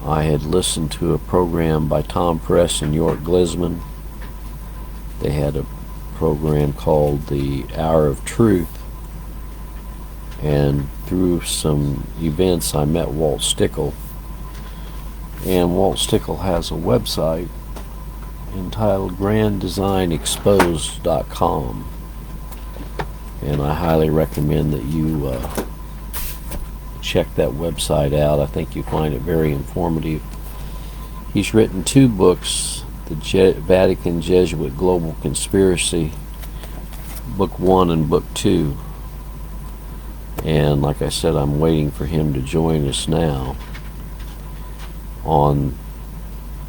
I had listened to a program by Tom Press and York Glisman. They had a program called The Hour of Truth, and through some events I met Walt Stickel, and Walt Stickel has a website entitled granddesignexposed.com, and I highly recommend that you check that website out. I think you find it very informative. He's written 2 books, the Vatican Jesuit Global Conspiracy, Book 1 and Book 2. And like I said, I'm waiting for him to join us now.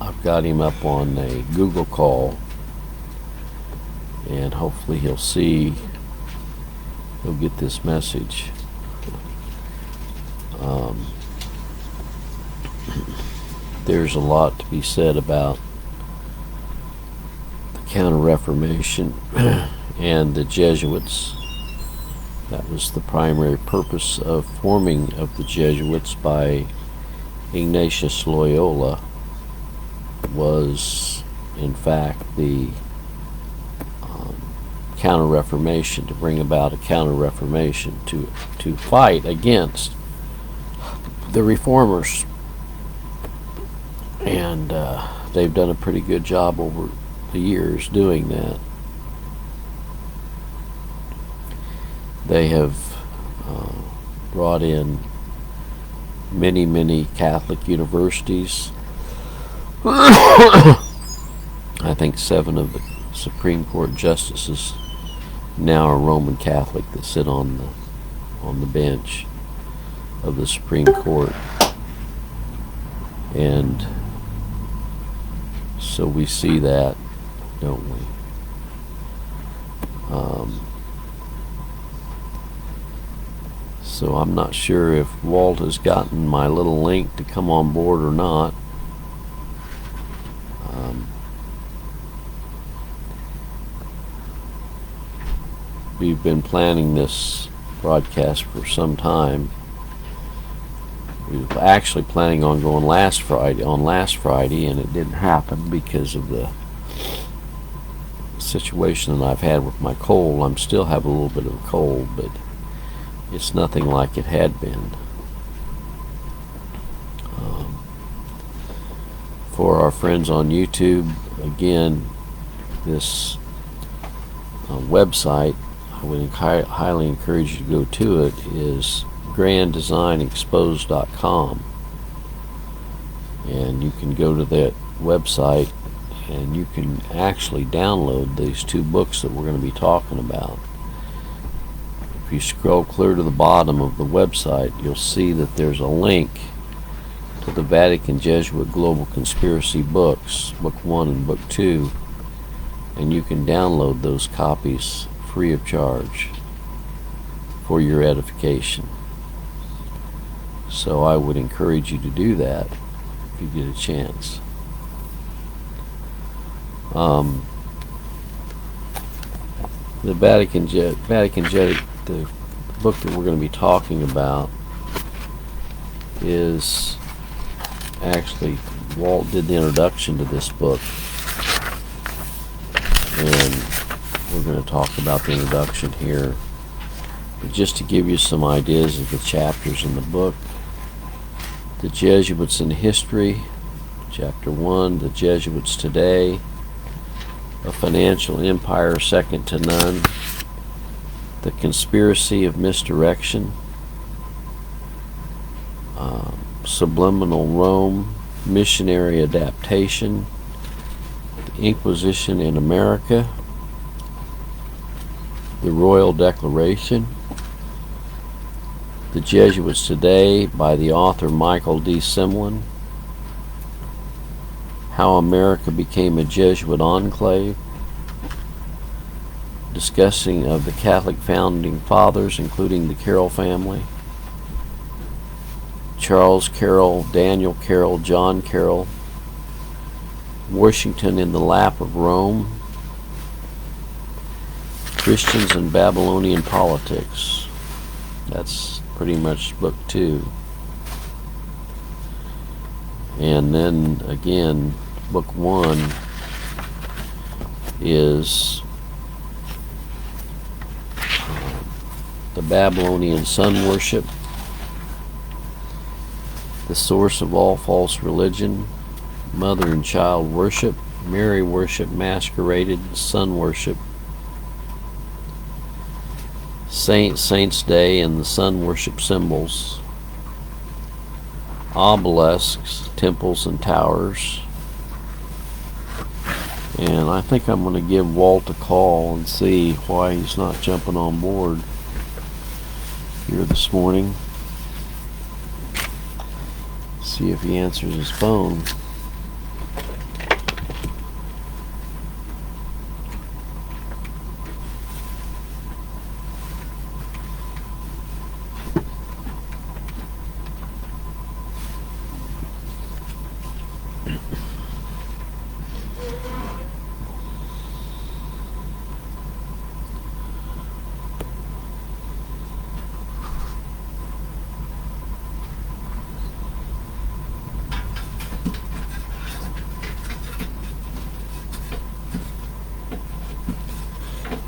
I've got him up on a Google call, and hopefully he'll get this message. There's a lot to be said about the Counter-Reformation and the Jesuits. That was the primary purpose of forming of the Jesuits by Ignatius Loyola, was in fact the Counter-Reformation, to bring about a Counter-Reformation, to fight against the Reformers. And they've done a pretty good job over the years doing that. They have brought in many Catholic universities. I think 7 of the Supreme Court justices now are Roman Catholic that sit on the bench of the Supreme Court. And so we see that, don't we? So I'm not sure if Walt has gotten my little link to come on board or not. We've been planning this broadcast for some time. We were actually planning on going last Friday, and it didn't happen because of the situation that I've had with my cold. I'm still have a little bit of a cold, but it's nothing like it had been. For our friends on YouTube, again, this website, I would highly encourage you to go to it, is granddesignexposed.com, and you can go to that website and you can actually download these 2 books that we're going to be talking about. If you scroll clear to the bottom of the website, you'll see that there's a link to the Vatican Jesuit Global Conspiracy books, Book 1 and Book 2, and you can download those copies free of charge for your edification. So I would encourage you to do that if you get a chance. The Vatican the book that we're going to be talking about is actually, Walt did the introduction to this book, and we're going to talk about the introduction here. But just to give you some ideas of the chapters in the book: the Jesuits in History, Chapter 1, the Jesuits Today, a Financial Empire Second to None, the Conspiracy of Misdirection, Subliminal Rome, Missionary Adaptation, the Inquisition in America, the Royal Declaration, The Jesuits Today by the author Michael D. Simlin, How America Became a Jesuit Enclave, discussing of the Catholic Founding Fathers, including the Carroll family, Charles Carroll, Daniel Carroll, John Carroll, Washington in the Lap of Rome, Christians and Babylonian Politics. That's pretty much book 2. And then again, book 1 is the Babylonian sun worship, the source of all false religion, mother and child worship, Mary worship masqueraded, sun worship, Saints' Day and the sun worship symbols, obelisks, temples and towers. And I think I'm going to give Walt a call and see why he's not jumping on board here this morning. See if he answers his phone.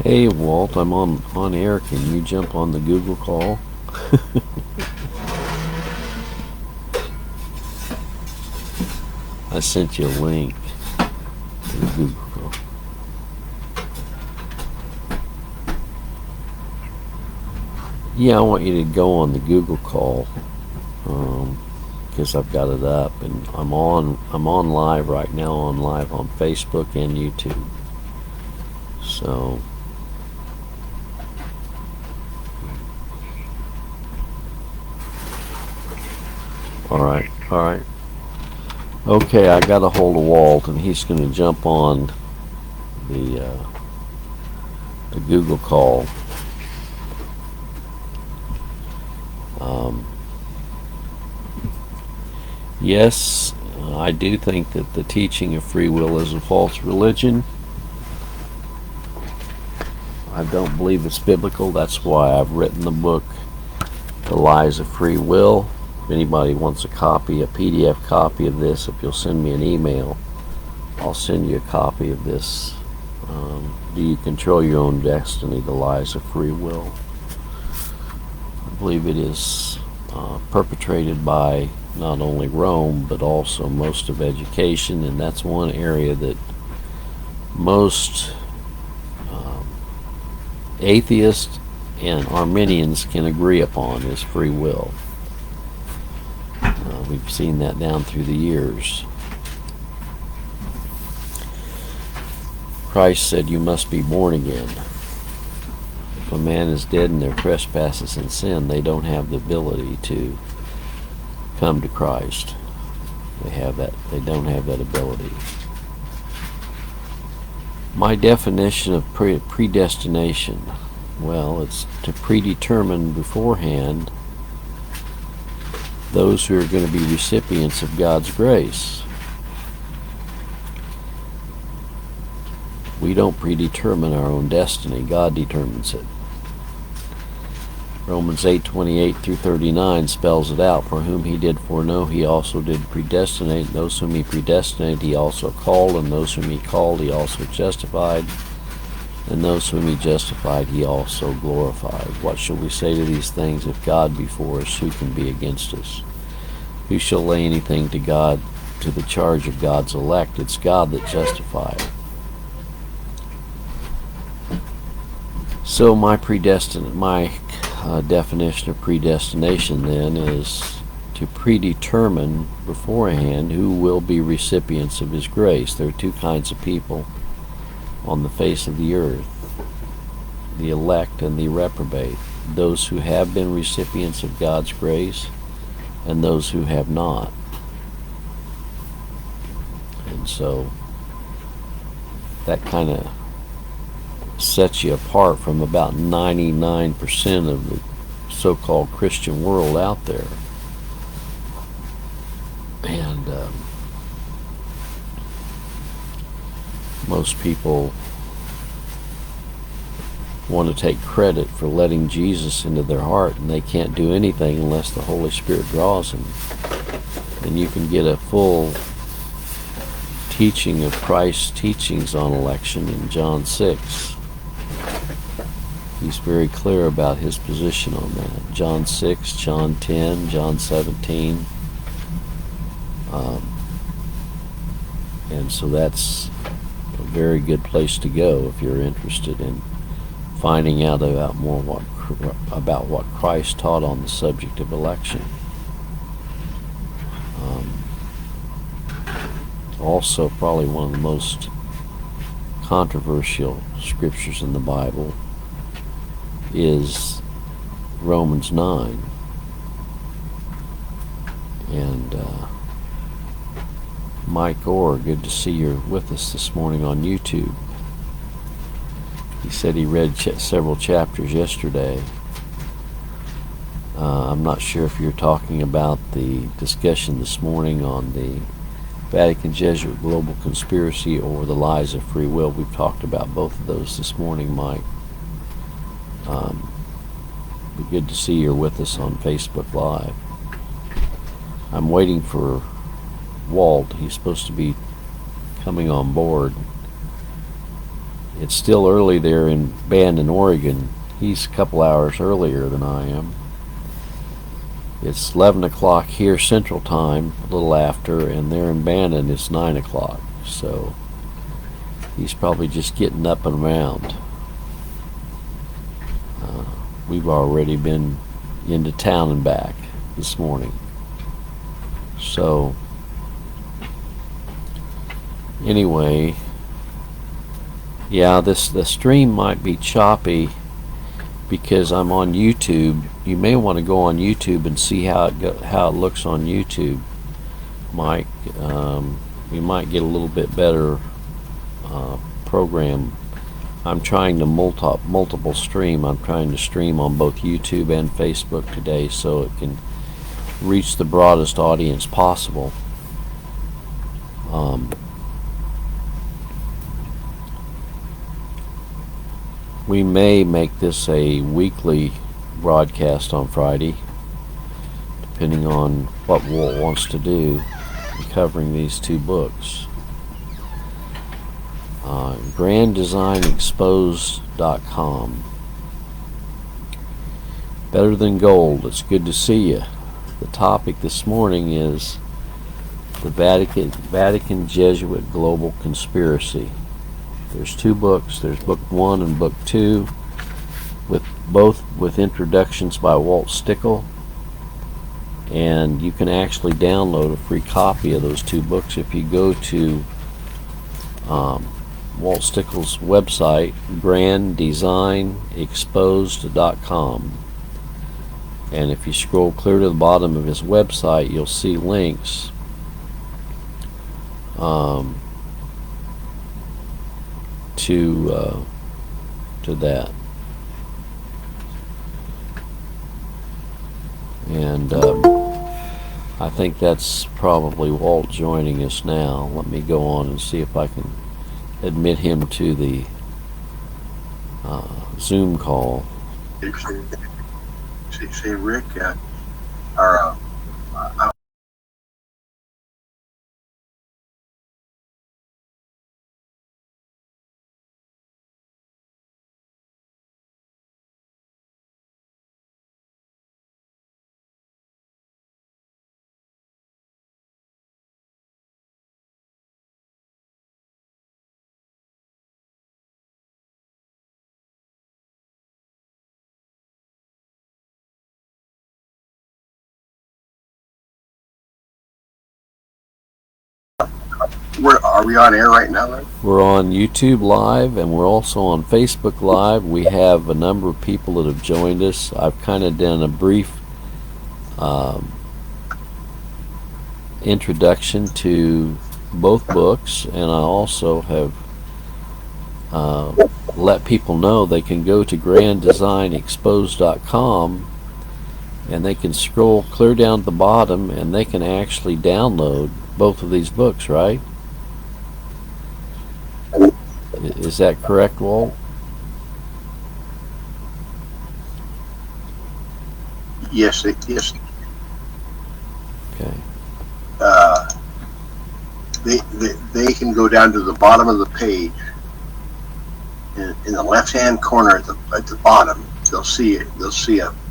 Hey Walt, I'm on air. Can you jump on the Google call? I sent you a link to the Google call. Yeah, I want you to go on the Google call because I've got it up, and I'm on live right now, on Facebook and YouTube. So. All right. Okay, I got a hold of Walt, and he's going to jump on the Google call. Yes, I do think that the teaching of free will is a false religion. I don't believe it's biblical. That's why I've written the book, The Lies of Free Will. If anybody wants a PDF copy of this, if you'll send me an email, I'll send you a copy of this. Do you control your own destiny? The Lies of Free Will. I believe it is perpetrated by not only Rome, but also most of education, and that's one area that most atheists and Arminians can agree upon, is free will. We've seen that down through the years. Christ said you must be born again. If a man is dead in their trespasses and sin, they don't have the ability to come to Christ. They don't have that ability. My definition of predestination, well, it's to predetermine beforehand those who are going to be recipients of God's grace. We don't predetermine our own destiny. God determines it. Romans 8:28 through 39 spells it out. For whom he did foreknow, he also did predestinate. And those whom he predestinated, he also called. And those whom he called, he also justified. And those whom he justified, he also glorified. What shall we say to these things? If God be for us, who can be against us? Who shall lay anything to the charge of God's elect? It's God that justifies. So my definition of predestination then is to predetermine beforehand who will be recipients of his grace. There are two kinds of people on the face of the earth: the elect and the reprobate. Those who have been recipients of God's grace and those who have not. And so that kind of sets you apart from about 99% of the so-called Christian world out there. And most people want to take credit for letting Jesus into their heart, and they can't do anything unless the Holy Spirit draws them. and you can get a full teaching of Christ's teachings on election in John 6. He's very clear about his position on that. John 6, John 10, John 17. And so that's a very good place to go if you're interested in finding out about about what Christ taught on the subject of election. Also, probably one of the most controversial scriptures in the Bible is Romans 9. And Mike Orr, good to see you're with us this morning on YouTube. He said he read several chapters yesterday. I'm not sure if you're talking about the discussion this morning on the Vatican Jesuit global conspiracy or the lies of free will. We've talked about both of those this morning, Mike. Be good to see you're with us on Facebook Live. I'm waiting for Walt. He's supposed to be coming on board. It's still early there in Bandon, Oregon. He's a couple hours earlier than I am. It's 11 o'clock here Central Time, a little after, and there in Bandon it's 9 o'clock. So he's probably just getting up and around. We've already been into town and back this morning. So anyway, yeah, the stream might be choppy because I'm on YouTube. You may want to go on YouTube and see how it looks on YouTube, Mike. You might get a little bit better program. I'm trying to multiple stream. I'm trying to stream on both YouTube and Facebook today so it can reach the broadest audience possible. We may make this a weekly broadcast on Friday, depending on what Walt wants to do in covering these two books. GrandDesignExposed.com. Better than gold. It's good to see you. The topic this morning is the Vatican Jesuit global conspiracy. There's two books. There's book 1 and book 2, both with introductions by Walt Stickel, and you can actually download a free copy of those two books if you go to Walt Stickel's website, GrandDesignExposed.com. And if you scroll clear to the bottom of his website, you'll see links to that. And I think that's probably Walt joining us now. Let me go on and see if I can admit him to the Zoom call. See, Rick, are we on air right now, then? We're on YouTube Live, and we're also on Facebook Live. We have a number of people that have joined us. I've kind of done a brief introduction to both books, and I also have let people know they can go to GrandDesignExposed.com, and they can scroll clear down to the bottom, and they can actually download both of these books, right? Is that correct, Walt? Yes. Okay. they can go down to the bottom of the page. In the left-hand corner at the bottom, they'll see a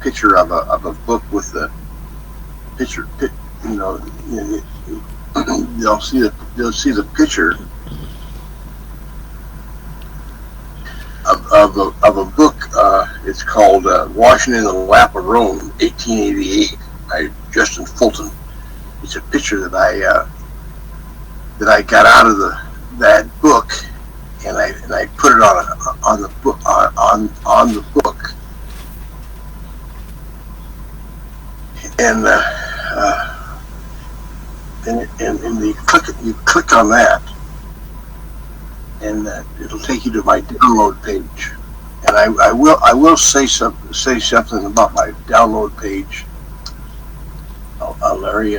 picture of a book with the picture. They'll see the picture of a book. It's called "Washing in the Lap of Rome," 1888, by Justin Fulton. It's a picture that I got out of that book, and I put it on the book on the book, and you click on that, and it'll take you to my download page. And I will say something about my download page, Larry.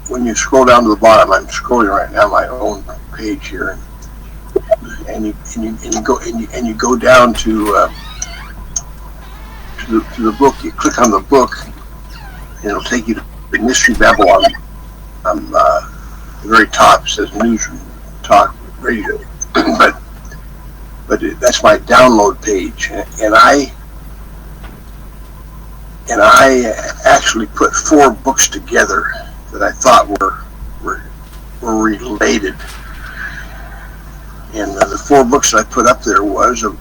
When you scroll down to the bottom, I'm scrolling right now my own page here, and you go down to the book. You click on the book, and it'll take you to Mystery Babylon. The very top says News Talk Radio, but that's my download page, and I actually put 4 books together that I thought were related, and the 4 books I put up there was the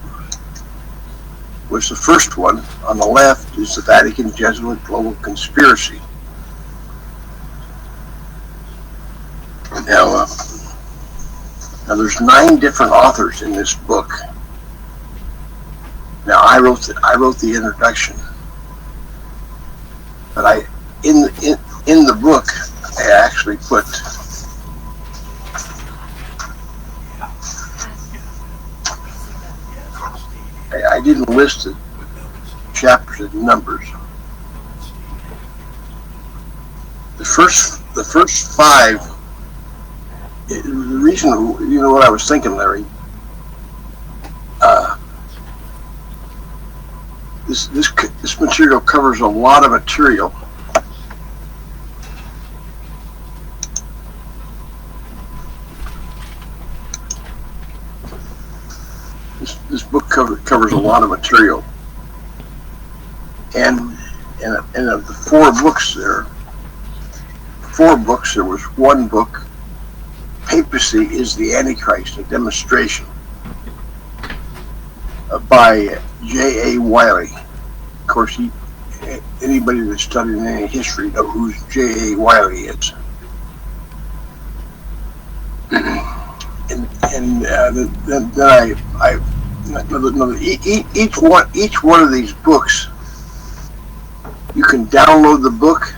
first one on the left is the Vatican Jesuit Global Conspiracy. Now there's 9 different authors in this book. Now I wrote the introduction, but in the book I actually put I didn't list the chapters and numbers. The first 5. The reason, you know what I was thinking, Larry. This material covers a lot of material. This book covers a lot of material, and of the 4 books there was one book, Papacy is the Antichrist, a Demonstration, by J.A. Wiley. Of course, anybody that's studied any history knows who J.A. Wiley is. And then each one of these books, you can download the book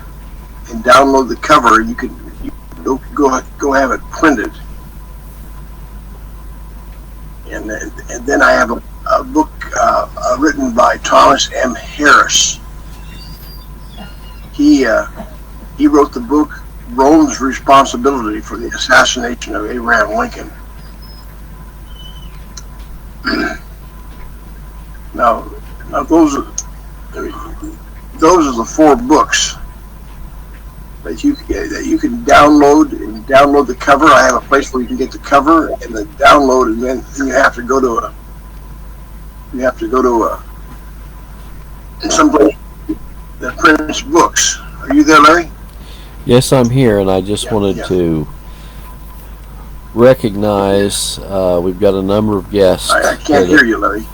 and download the cover, and you can go have it printed. And then I have a book written by Thomas M. Harris. He wrote the book Rome's Responsibility for the Assassination of Abraham Lincoln. Now those are the 4 books that you can download, and download the cover. I have a place where you can get the cover and the download, and then you have to go to someplace that prints books. Are you there, Larry? Yes, I'm here, and I just wanted to recognize we've got a number of guests. I can't hear you, Larry.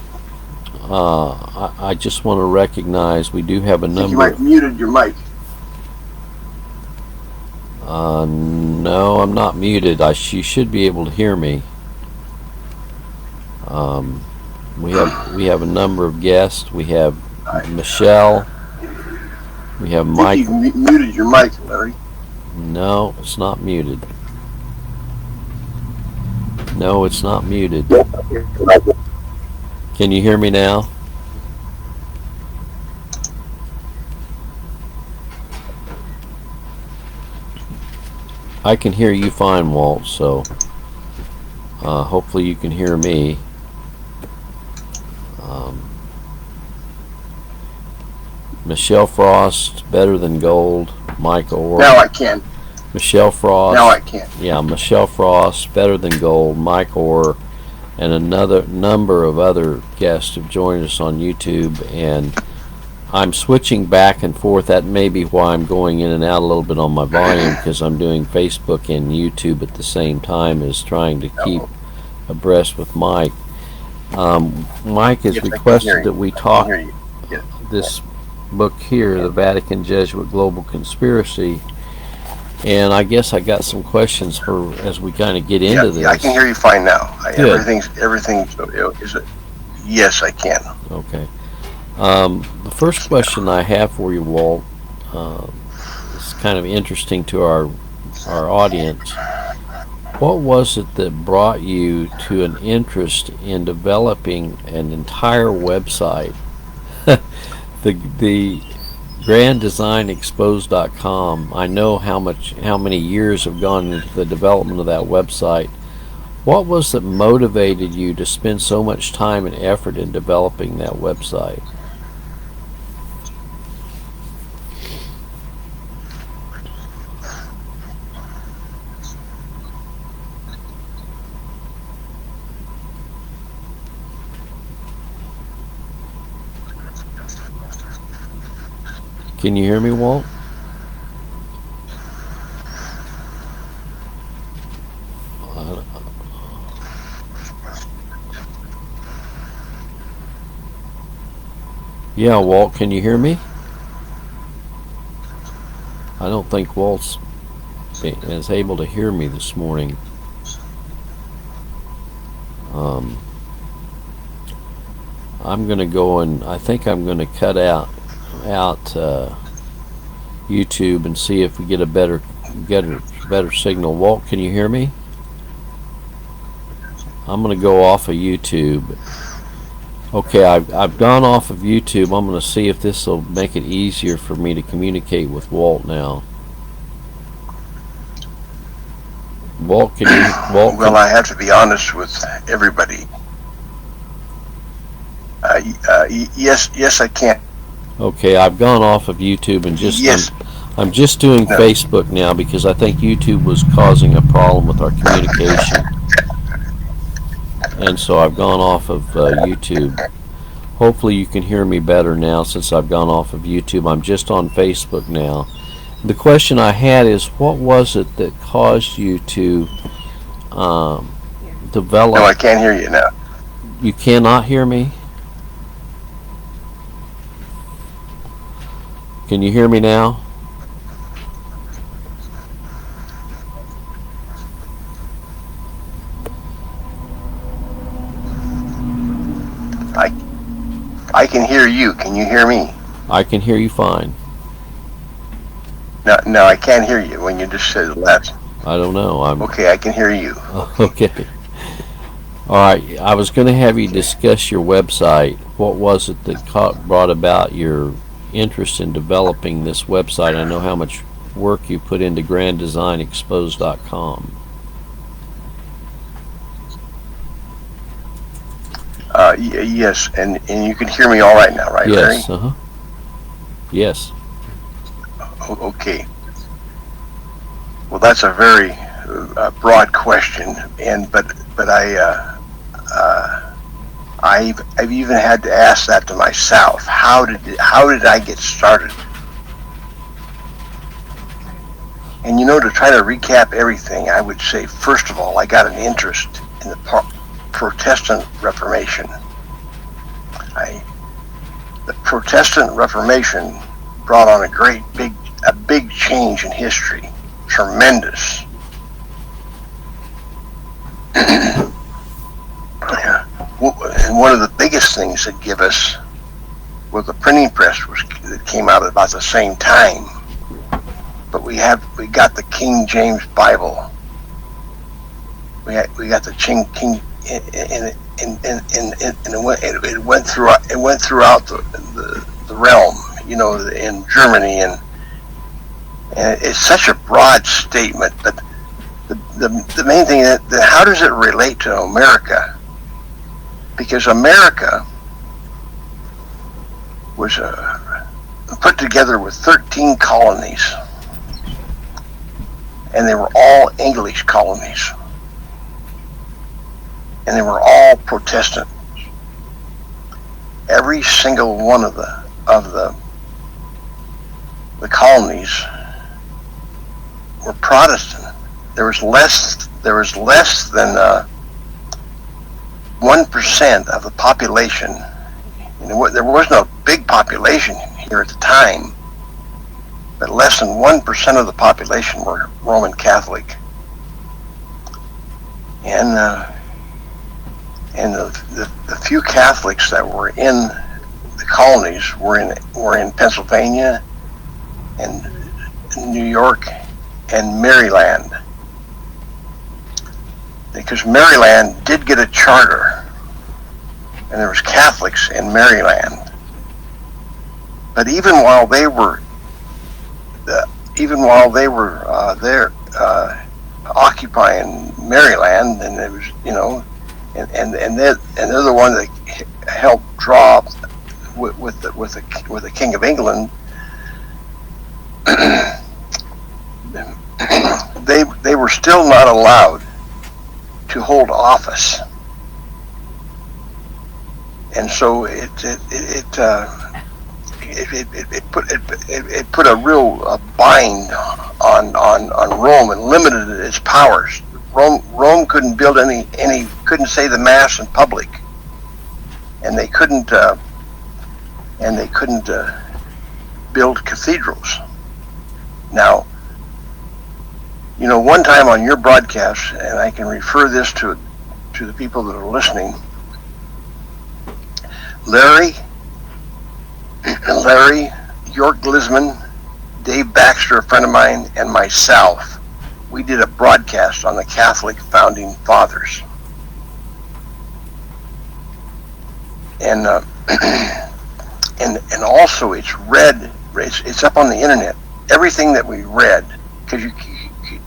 I just want to recognize we do have a number. You might have muted your mic. No, I'm not muted. You should be able to hear me. We have a number of guests. We have Michelle. We have Mike. You muted your mic, Larry. No, it's not muted. No, it's not muted. Can you hear me now? I can hear you fine, Walt, so Hopefully you can hear me. Michelle Frost, Better Than Gold, Mike Orr. Now I can. Michelle Frost. Now I can. Yeah, Michelle Frost, Better Than Gold, Mike Orr, and another number of other guests have joined us on YouTube. And I'm switching back and forth. That may be why I'm going in and out a little bit on my volume, because I'm doing Facebook and YouTube at the same time as trying to keep abreast with Mike. Mike has requested that we talk this book here, The Vatican Jesuit Global Conspiracy, and I guess I got some questions for as we kind of get into this. I can hear you fine now. Everything is yes, I can. Okay. The first question I have for you, Walt, is kind of interesting to our audience. What was it that brought you to an interest in developing an entire website? The GrandDesignExposed.com, I know how many years have gone into the development of that website. What was that motivated you to spend so much time and effort in developing that website? Can you hear me, Walt? Yeah, Walt, can you hear me? I don't think Walt is able to hear me this morning. I'm going to go and I think I'm going to cut out YouTube and see if we get a better signal. Walt, can you hear me? I'm going to go off of YouTube. Okay, I've gone off of YouTube. I'm going to see if this will make it easier for me to communicate with Walt now. Walt, can you? Well, I have to be honest with everybody. Yes, I can. Okay, I've gone off of YouTube and I'm just doing Facebook now because I think YouTube was causing a problem with our communication. And so I've gone off of YouTube. Hopefully you can hear me better now since I've gone off of YouTube. I'm just on Facebook now. The question I had is, what was it that caused you to develop... No, I can't hear you now. You cannot hear me? Can you hear me now? I can hear you. Can you hear me? I can hear you fine. No, I can't hear you when you just said last. I don't know. Okay, I can hear you. Okay. All right. I was going to have you discuss your website. What was it that brought about your interest in developing this website? I know how much work you put into GrandDesignExposed.com. Yes, and you can hear me all right now, right, Larry? Yes. Yes. Okay. Well, that's a very broad question, but I've even had to ask that to myself. How did I get started? And to try to recap everything, I would say, first of all, I got an interest in the Protestant Reformation. The Protestant Reformation brought on a big change in history, tremendous. And one of the biggest things that give us was the printing press that came out at about the same time. But we got the King James Bible. We got the King and it went throughout the realm, in Germany, and it's such a broad statement. But the main thing that how does it relate to America? Because America was put together with 13 colonies, and they were all English colonies, and they were all Protestant. Every single one of the colonies were Protestant. There was less than 1% of the population. There was no big population here at the time, but less than 1% of the population were Roman Catholic, and the few Catholics that were in the colonies were in Pennsylvania and New York and Maryland, because Maryland did get a charter, and there was Catholics in Maryland. But even while they were there occupying Maryland, and it was and they're the one that helped draw with the King of England. They were still not allowed to hold office, and so it put a real bind on Rome and limited its powers. Rome couldn't build couldn't say the Mass in public, and they couldn't build cathedrals. Now, one time on your broadcast, and I can refer this to the people that are listening, Larry, York Glisman, Dave Baxter, a friend of mine, and myself, we did a broadcast on the Catholic Founding Fathers. And also it's read, it's up on the internet, everything that we read, because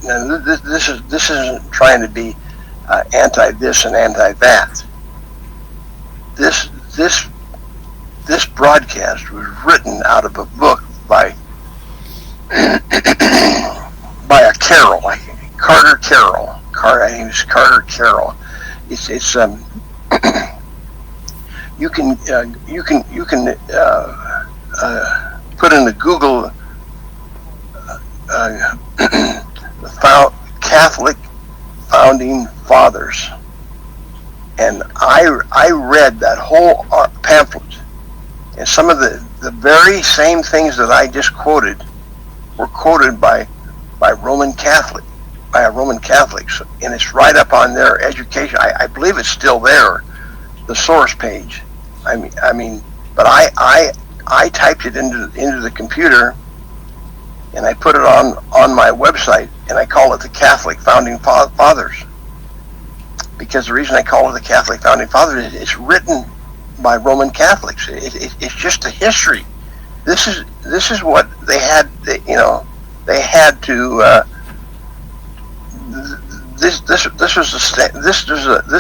this isn't trying to be anti this and anti that. This broadcast was written out of a book by a Carroll, Carter Carroll. I think it's Carter Carroll. It's you can put in the Google Catholic Founding Fathers, and I read that whole pamphlet, and some of the very same things that I just quoted were quoted by Roman Catholics, and it's right up on their education. I believe it's still there, the source page. I mean, but I typed it into the computer, and I put it on my website, and I call it the Catholic Founding Fathers, because the reason I call it the Catholic Founding Fathers is it's written by Roman Catholics. It's just a history. This is what they had. They had to. This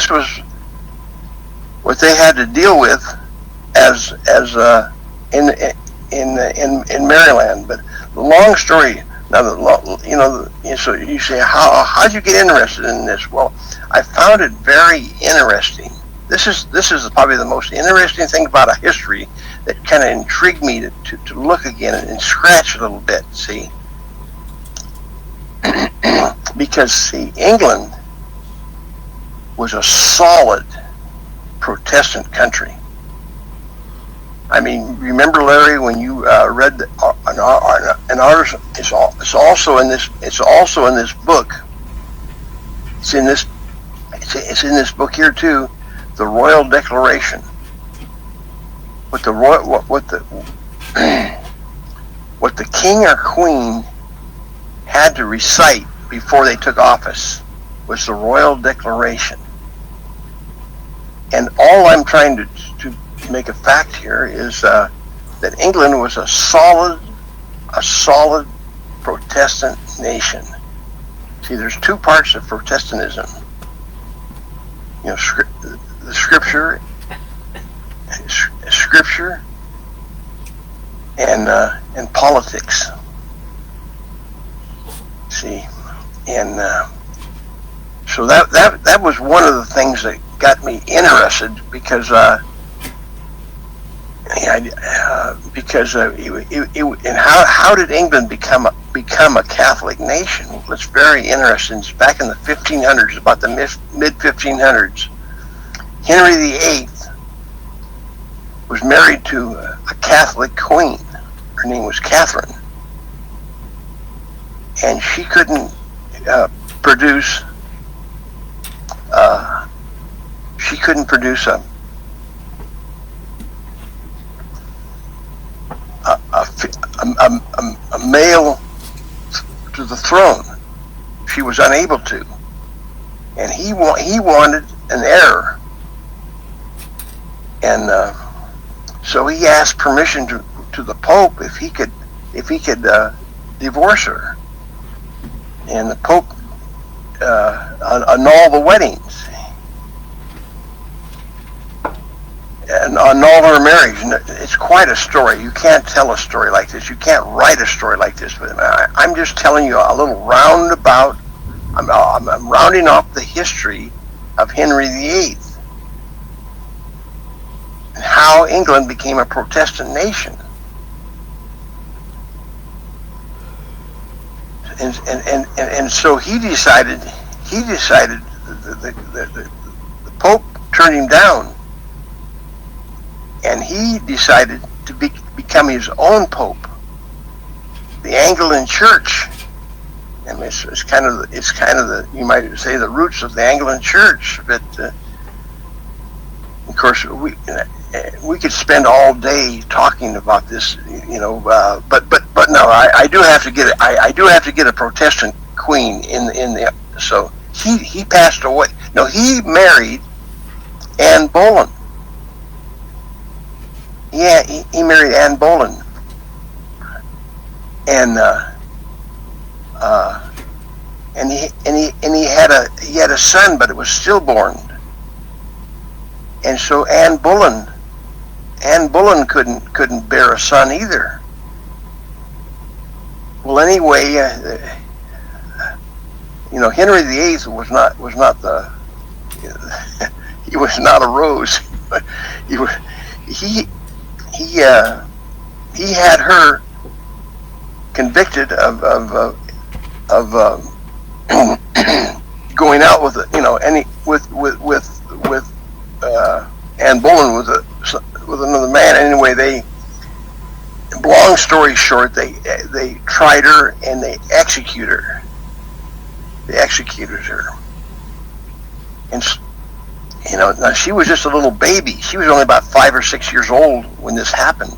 was what they had to deal with as in Maryland. But the long story. Now, so you say, how'd you get interested in this? Well, I found it very interesting. This is probably the most interesting thing about a history that kind of intrigued me to look again and scratch a little bit. See, because England was a solid Protestant country. I mean, remember, Larry, when you read an article? It's also in this. It's also in this book. It's in this book here too, the Royal Declaration. What the king or queen had to recite before they took office was the Royal Declaration. And all I'm trying to make a fact here is that England was a solid Protestant nation. See, there's two parts of Protestantism. You know, the scripture, and politics. See, and so that was one of the things that got me interested, because and how did England become a Catholic nation? Well, it's very interesting. It's back in the 1500s, about the mid 1500s. Henry VIII was married to a Catholic queen. Her name was Catherine, and she couldn't produce. She couldn't produce a male to the throne. She was unable to, and he wanted an heir, and so he asked permission to the Pope if he could divorce her, and the Pope annulled the weddings and annulled her marriage. And it's quite a story. You can't tell a story like this. You can't write a story like this. But I'm just telling you a little roundabout. I'm rounding off the history of Henry VIII and how England became a Protestant nation. And so he decided the Pope turned him down, and he decided to become his own Pope. The Anglican Church, and it's kind of the, you might say, the roots of the Anglican Church. But of course we could spend all day talking about this, but no, I do have to get a Protestant queen in the. So he passed away. No, he married Anne Boleyn. Yeah, he married Anne Boleyn, and he had a son, but it was stillborn. And so Anne Boleyn couldn't bear a son either. Well, anyway, Henry VIII was not he was not a rose. He had her convicted of going out with Anne Boleyn with another man. Anyway, long story short, they tried her and they executed her. They executed her, and now she was just a little baby. She was only about 5 or 6 years old when this happened.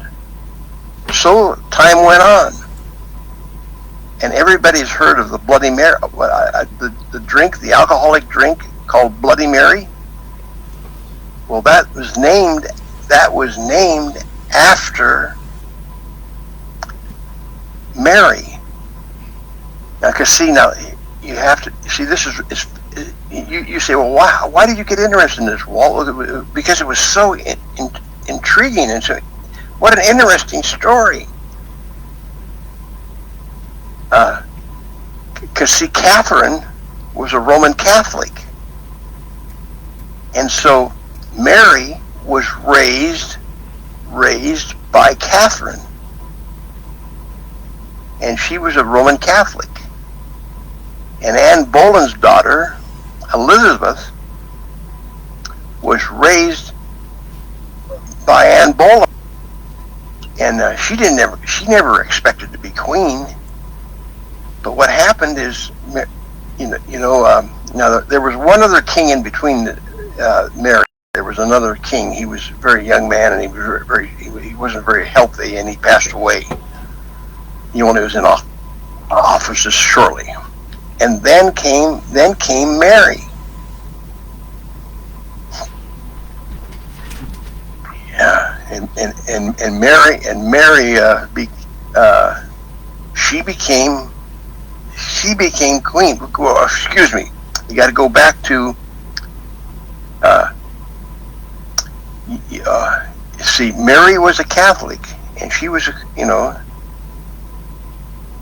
So time went on, and everybody's heard of the Bloody Mary, the drink, the alcoholic drink called Bloody Mary. Well, that was named after Mary. Now, because you have to see, this is you say, well, why did you get interested in this, Walt? Because it was so intriguing, and so what an interesting story. Because see, Catherine was a Roman Catholic, and so Mary was raised by Catherine, and she was a Roman Catholic. And Anne Boleyn's daughter, Elizabeth, was raised by Anne Boleyn, and she never expected to be queen. But what happened is, now there was one other king in between Mary. There was another king. He was a very young man, and he wasn't very healthy, and he passed away. He only was in office just shortly. And then came Mary. Yeah, and Mary she became queen. Well, excuse me. You got to go back to. See, Mary was a Catholic, and she was,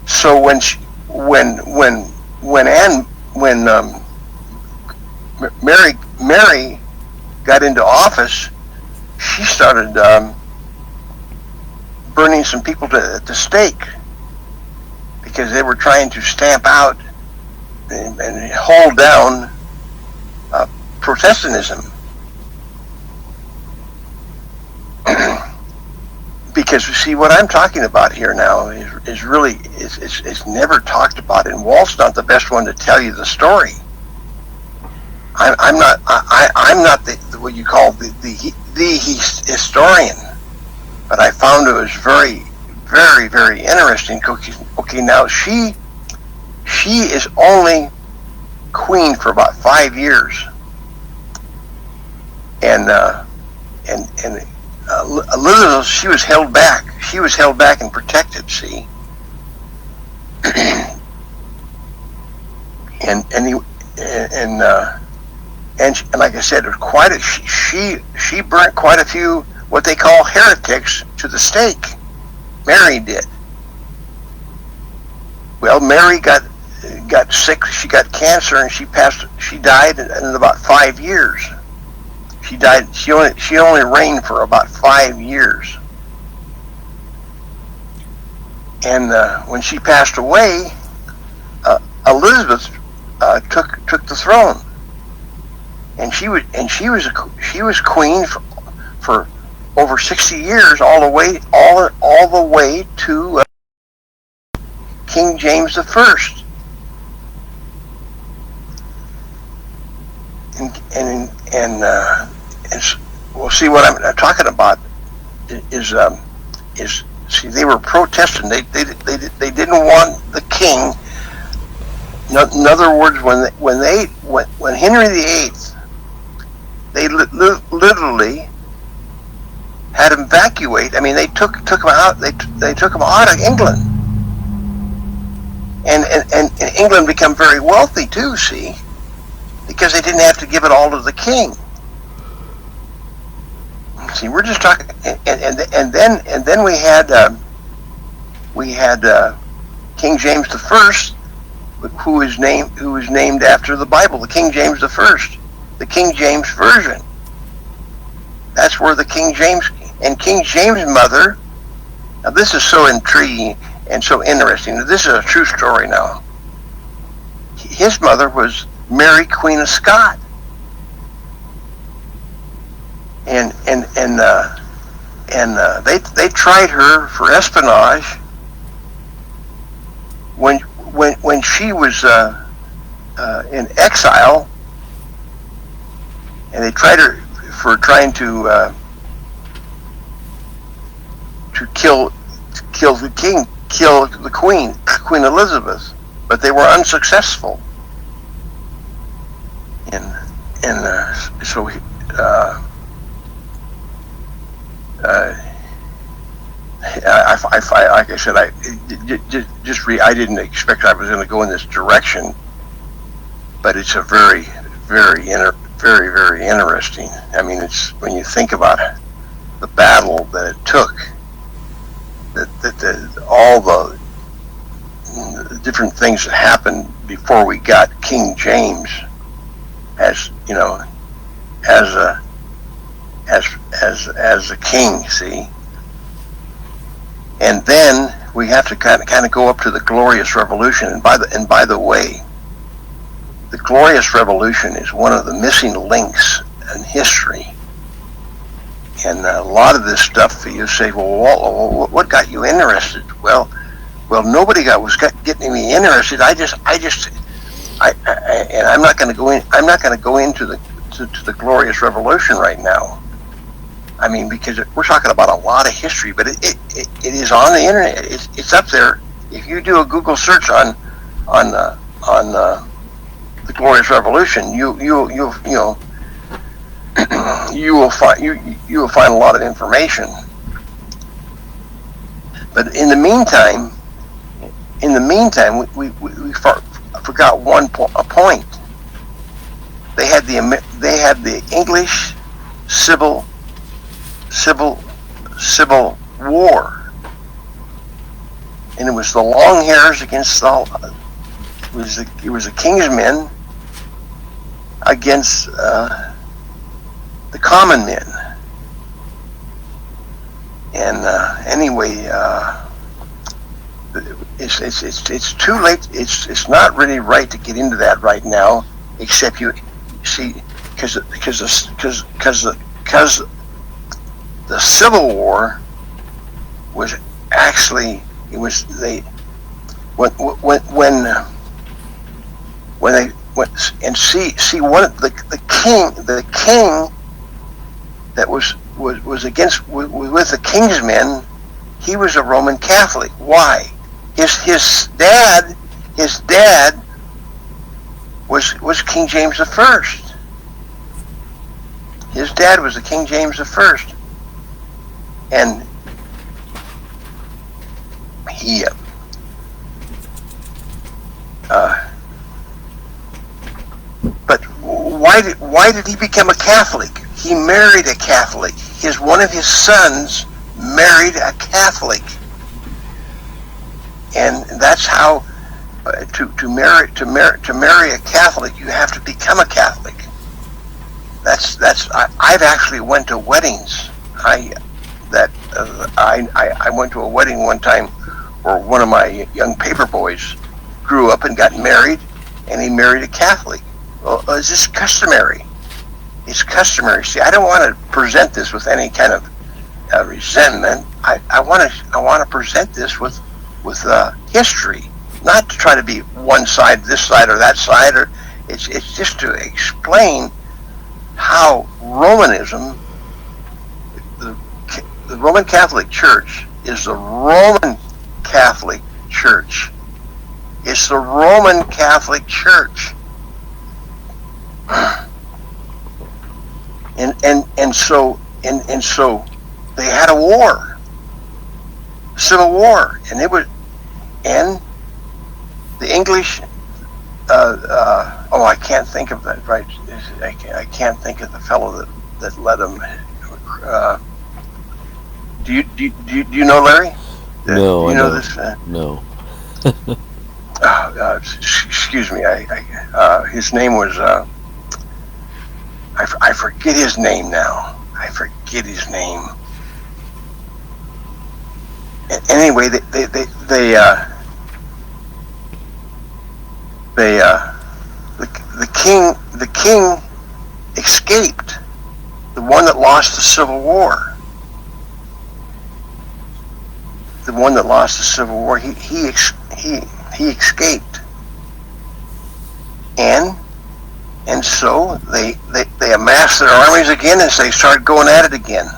So when Mary got into office, she started burning some people at the stake because they were trying to stamp out and hold down Protestantism. Because you see, what I'm talking about here now is really it's never talked about, and Walt's not the best one to tell you the story. I'm not the what you call the historian, but I found it was very, very, very interesting. Okay, now she is only queen for about 5 years, and Elizabeth, she was held back. She was held back and protected. See, and like I said, she burnt quite a few what they call heretics to the stake. Mary did. Well, Mary got sick. She got cancer, and she died in about 5 years. She died. She only reigned for about 5 years, and when she passed away, Elizabeth took the throne, and she was queen for over 60 years, all the way to King James the First, and we'll see what I'm talking about is see, they were protesting. They didn't want the king. In other words, when Henry VIII, they literally had him evacuate. I mean, they took him out. They took him out of England, and England became very wealthy too. See, because they didn't have to give it all to the king. See, we're just talking, and then we had King James the First, who was named after the Bible, the King James the First, the King James Version. That's where the King James mother. Now, this is so intriguing and so interesting. This is a true story. Now, his mother was Mary, Queen of Scots. And they tried her for espionage when she was in exile, and they tried her for trying to kill the king, kill the Queen Elizabeth, but they were unsuccessful. And so. Like I said, I didn't expect I was going to go in this direction, but it's a very, very, very interesting. I mean, it's when you think about it, the battle that it took, all the different things that happened before we got King James, as a king, see. And then we have to kind of go up to the Glorious Revolution. And by the way, the Glorious Revolution is one of the missing links in history. And a lot of this stuff, you say, well, what got you interested? Well, nobody was getting me interested. And I'm not going to go in. I'm not going to go into the Glorious Revolution right now. I mean, because we're talking about a lot of history, but it is on the internet. It's up there. If you do a Google search on the Glorious Revolution, you will find a lot of information. But in the meantime, we forgot a point. They had the English Civil War, and it was the long hairs against it was the king's men against the common men. And anyway, it's too late. It's not really right to get into that right now, except you see, because the Civil War was actually, it was when the king that was against with the king's men, he was a Roman Catholic. Why? His dad was King James the First. His dad was the King James the First, and he but why did he become a Catholic? He married a Catholic. One of his sons married a Catholic, and that's how to marry a Catholic, you have to become a Catholic. I've actually went to weddings. I went to a wedding one time where one of my young paper boys grew up and got married, and he married a Catholic. Well, is this customary? It's customary. See, I don't want to present this with any kind of resentment. I want to present this with history, not to try to be one side, this side, or that side. Or it's just to explain how Romanism, the Roman Catholic Church, is the Roman Catholic Church. It's the Roman Catholic Church. And so they had a war, civil war, and the English. I can't think of that. Right, I can't think of the fellow that led them. Do you know Larry? No, you I know don't. This? No. Excuse me. His name was. I forget his name now. I forget his name. Anyway, the king escaped. The one that lost the Civil War. The one that lost the Civil War. He escaped. And so they amassed their armies again, and they started going at it again.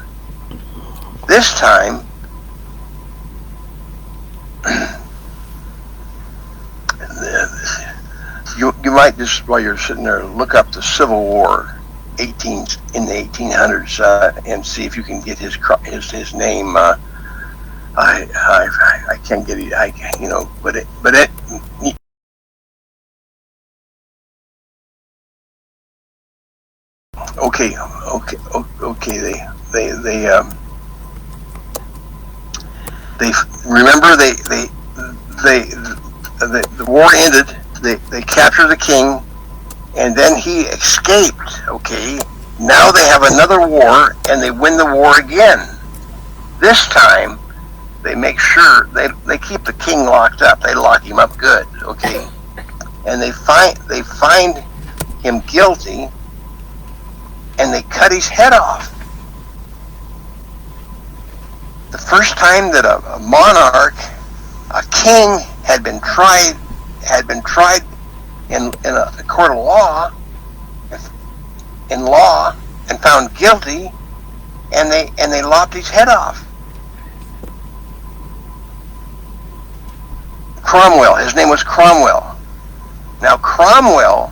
This time, you might just, while you're sitting there, look up the Civil War in the 1800s and see if you can get his name. I can't get it. But it. Okay. They remember the war ended. They captured the king, and then he escaped. Okay, now they have another war, and they win the war again. This time, they make sure they keep the king locked up. They lock him up good. Okay, and they find him guilty, and they cut his head off. The first time that a monarch, a king, had been tried in a court of law, and found guilty, and they lopped his head off. Cromwell, his name was Cromwell. Now Cromwell,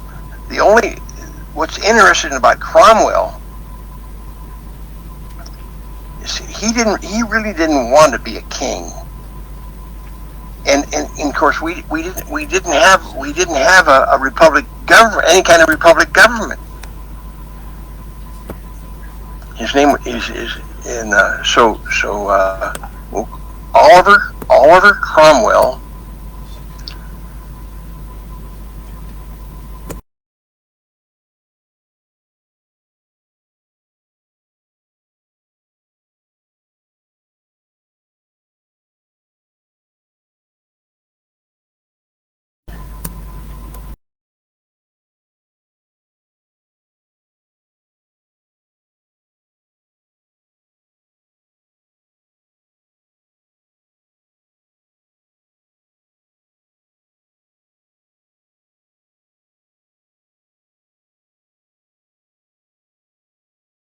what's interesting about Cromwell is he really didn't want to be a king. and of course we didn't have a republic government, any kind of republic government. His name is in Oliver Cromwell.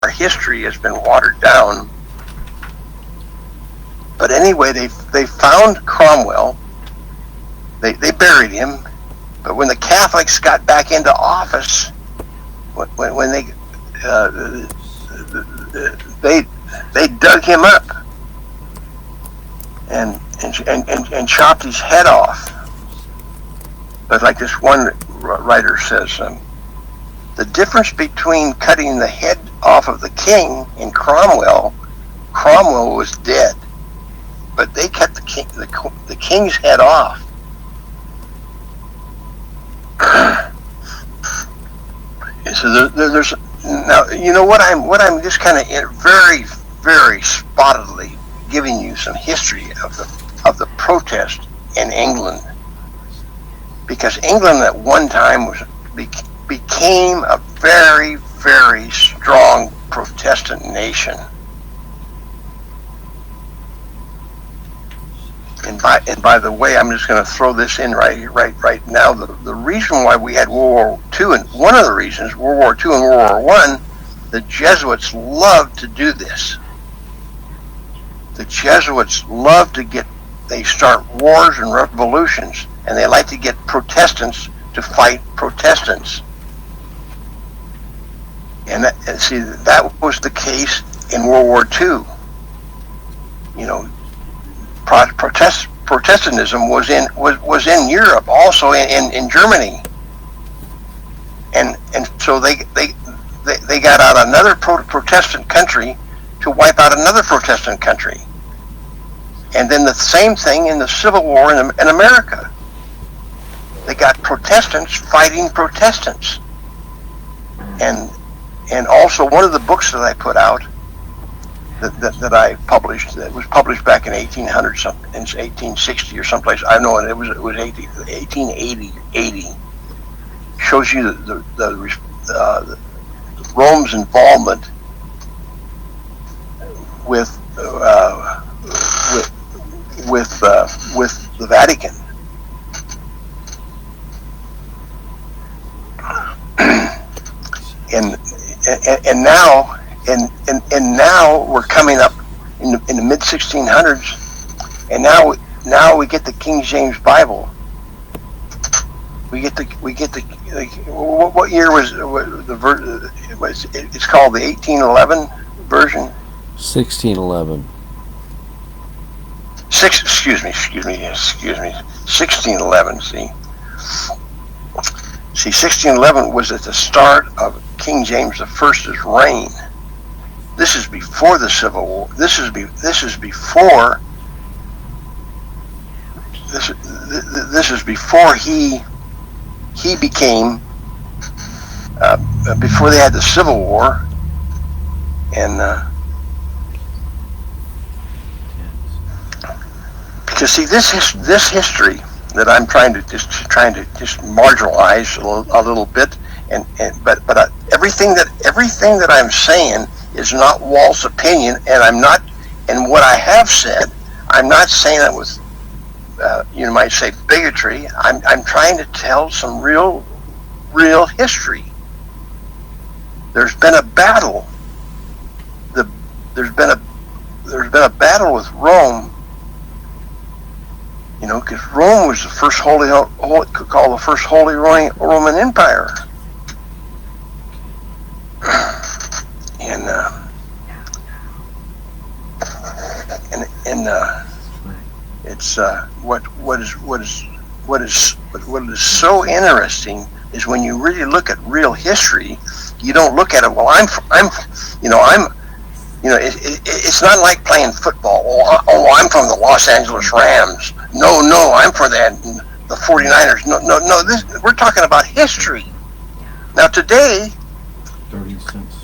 Our history has been watered down. But anyway, they found Cromwell. They buried him. But when the Catholics got back into office, when they dug him up and chopped his head off. But like this one writer says, the difference between cutting the head off of the king and Cromwell was dead, but they cut the king's head off. And so there's now, you know what I'm just kind of very, very spottedly giving you some history of the protest in England, because England at one time became a very, very strong Protestant nation. And by the way, I'm just going to throw this in right now. The reason why we had World War II, and one of the reasons World War II and World War I, the Jesuits loved to do this. The Jesuits love to they start wars and revolutions, and they like to get Protestants to fight Protestants. And that was the case in World War II. You know, Protestantism was in Europe, also in Germany, and so they got out another Protestant country to wipe out another Protestant country, and then the same thing in the Civil War in America. They got Protestants fighting Protestants, and also one of the books that I put out that I published, that was published back in 1800 something, in 1860 or someplace. I know it was 1880. Shows you the Rome's involvement with the Vatican. And now we're coming up in the mid 1600s, and now we get the King James Bible. We get the what year was the it's called the 1811 version. 1611. 1611. See, 1611 was at the start of King James I's reign. This is before the Civil War. This is before he became before they had the Civil War, and because see this history that I'm trying to just marginalize a little bit, but everything that I'm saying is not Walt's opinion, and what I have said, I'm not saying it with you might say bigotry. I'm trying to tell some real history. There's been a battle. There's been a battle with Rome. You know, because Rome was the first called the first Holy Roman Empire, it's what is so interesting is when you really look at real history, you don't look at it. Well, it's not like playing football. I'm from the Los Angeles Rams. No, I'm for the 49ers. No. We're talking about history. Now today,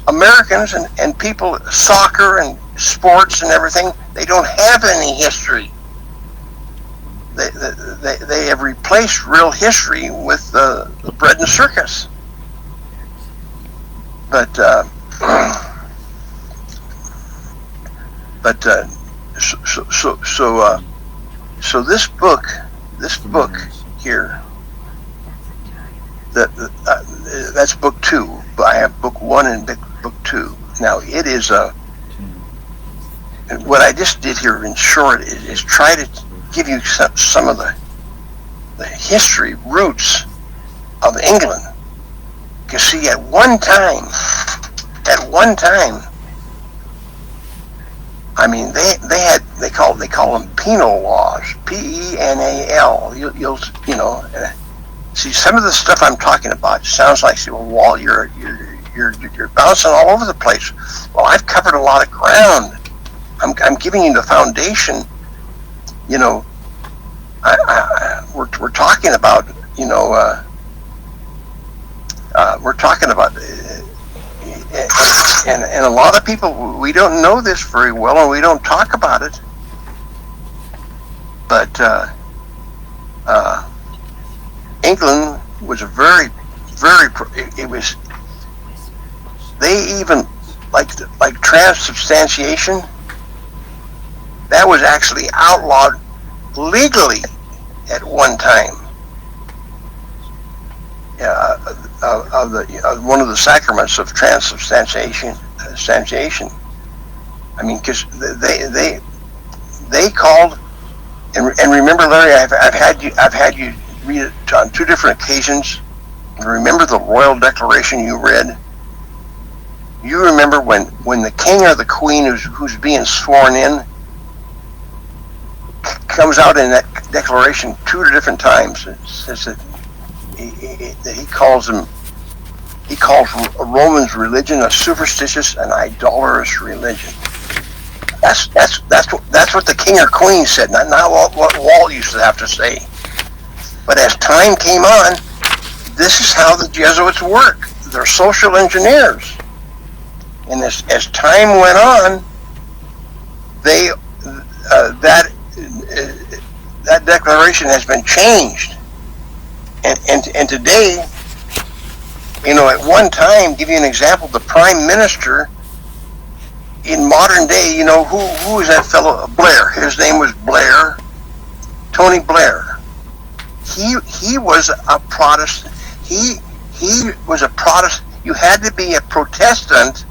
Americans and people, soccer and sports and everything, they don't have any history. They have replaced real history with the bread and circus. But so this book here, that's book 2. I have book 1 and book 2. Now it is what I just did here in short is try to give you some of the history roots of England. Because see, at one time, I mean, they call them penal laws, penal. You'll see some of the stuff I'm talking about sounds like, well, Walt, you're bouncing all over the place. Well, I've covered a lot of ground. I'm giving you the foundation. We're talking about, we're talking about, and a lot of people, we don't know this very well, and we don't talk about it. But England was a very, it was. They even like transubstantiation. That was actually outlawed legally at one time. One of the sacraments of transubstantiation. I mean, because they called, and remember, Larry, I've had you read it on 2 different occasions. Remember the royal declaration you read? You remember when the king or the queen who's being sworn in comes out in that declaration 2 different times. It says that he calls Romans religion a superstitious and idolatrous religion. That's what the king or queen said, not what Walt used to have to say. But as time came on, this is how the Jesuits work. They're social engineers. And as time went on, that declaration has been changed. And today, at one time, give you an example, the prime minister in modern day, who is that fellow? Blair. His name was Blair, Tony Blair. He was a Protestant. He was a Protestant. You had to be a Protestant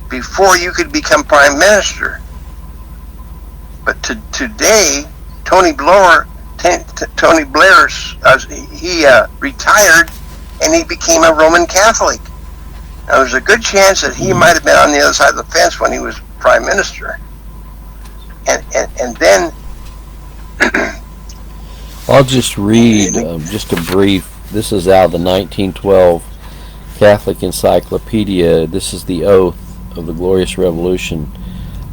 before you could become prime minister. But today, Tony Blair, he retired and he became a Roman Catholic. Now, there's a good chance that he might have been on the other side of the fence when he was prime minister. And then I'll just read just a brief. This is out of the 1912 Catholic Encyclopedia. This is the oath of the Glorious Revolution.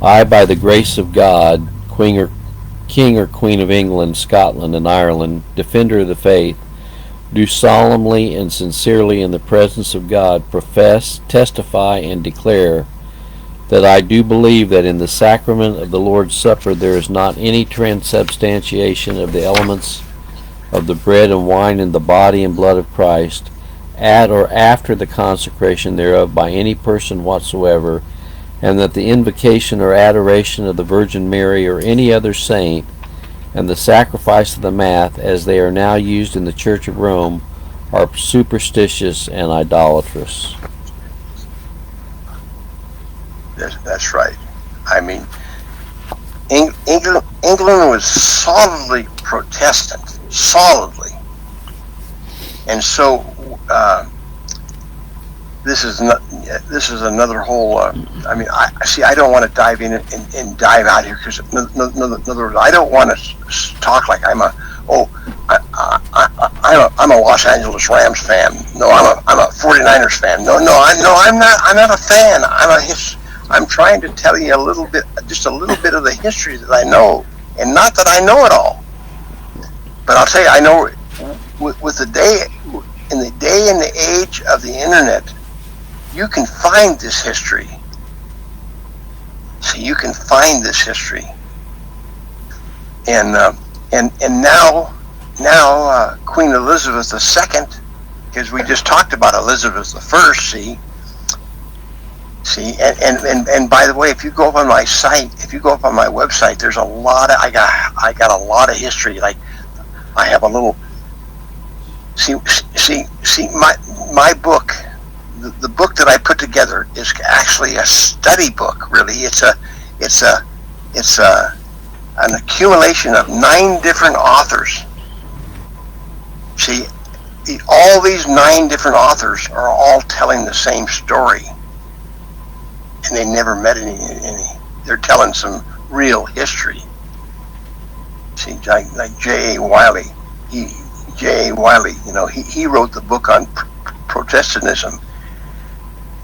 I, by the grace of God, King or Queen of England, Scotland, and Ireland, defender of the faith, do solemnly and sincerely in the presence of God profess, testify, and declare that I do believe that in the sacrament of the Lord's Supper there is not any transubstantiation of the elements of the bread and wine in the body and blood of Christ, at or after the consecration thereof by any person whatsoever, and that the invocation or adoration of the Virgin Mary or any other saint, and the sacrifice of the Mass, as they are now used in the Church of Rome, are superstitious and idolatrous. That's right. I mean, England was solidly Protestant, solidly. And so this is not, this is another whole. I mean, I don't want to dive in and dive out here because, in other words, I don't want to talk like I'm a I'm a Los Angeles Rams fan. No, I'm a 49ers fan. No, I'm not. I'm not a fan. I'm trying to tell you just a little bit of the history that I know, and not that I know it all. But I'll tell you, I know with the day, in the day and the age of the internet, you can find this history. So you can find this history, and now Queen Elizabeth II, because we just talked about Elizabeth I. See, and by the way, if you go up on my site, if you go up on my website, there's a lot of I got a lot of history. Like I have a little. See, my book, the book that I put together is actually a study book. Really, it's an accumulation of 9 different authors. See, all these 9 different authors are all telling the same story, and they never met any. They're telling some real history. See, like J.A. Wiley. J.A. Wiley, he wrote the book on Protestantism.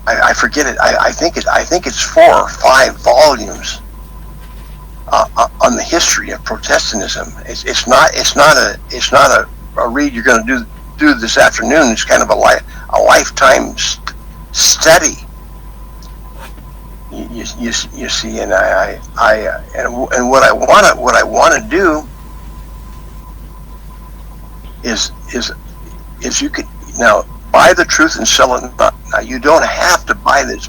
I forget it. I think it's 4 or 5 volumes on the history of Protestantism. It's not a read you're going to do this afternoon. It's kind of a lifetime study. You see, and and what I want to do is you could now buy the truth and sell it not. Now you don't have to buy this.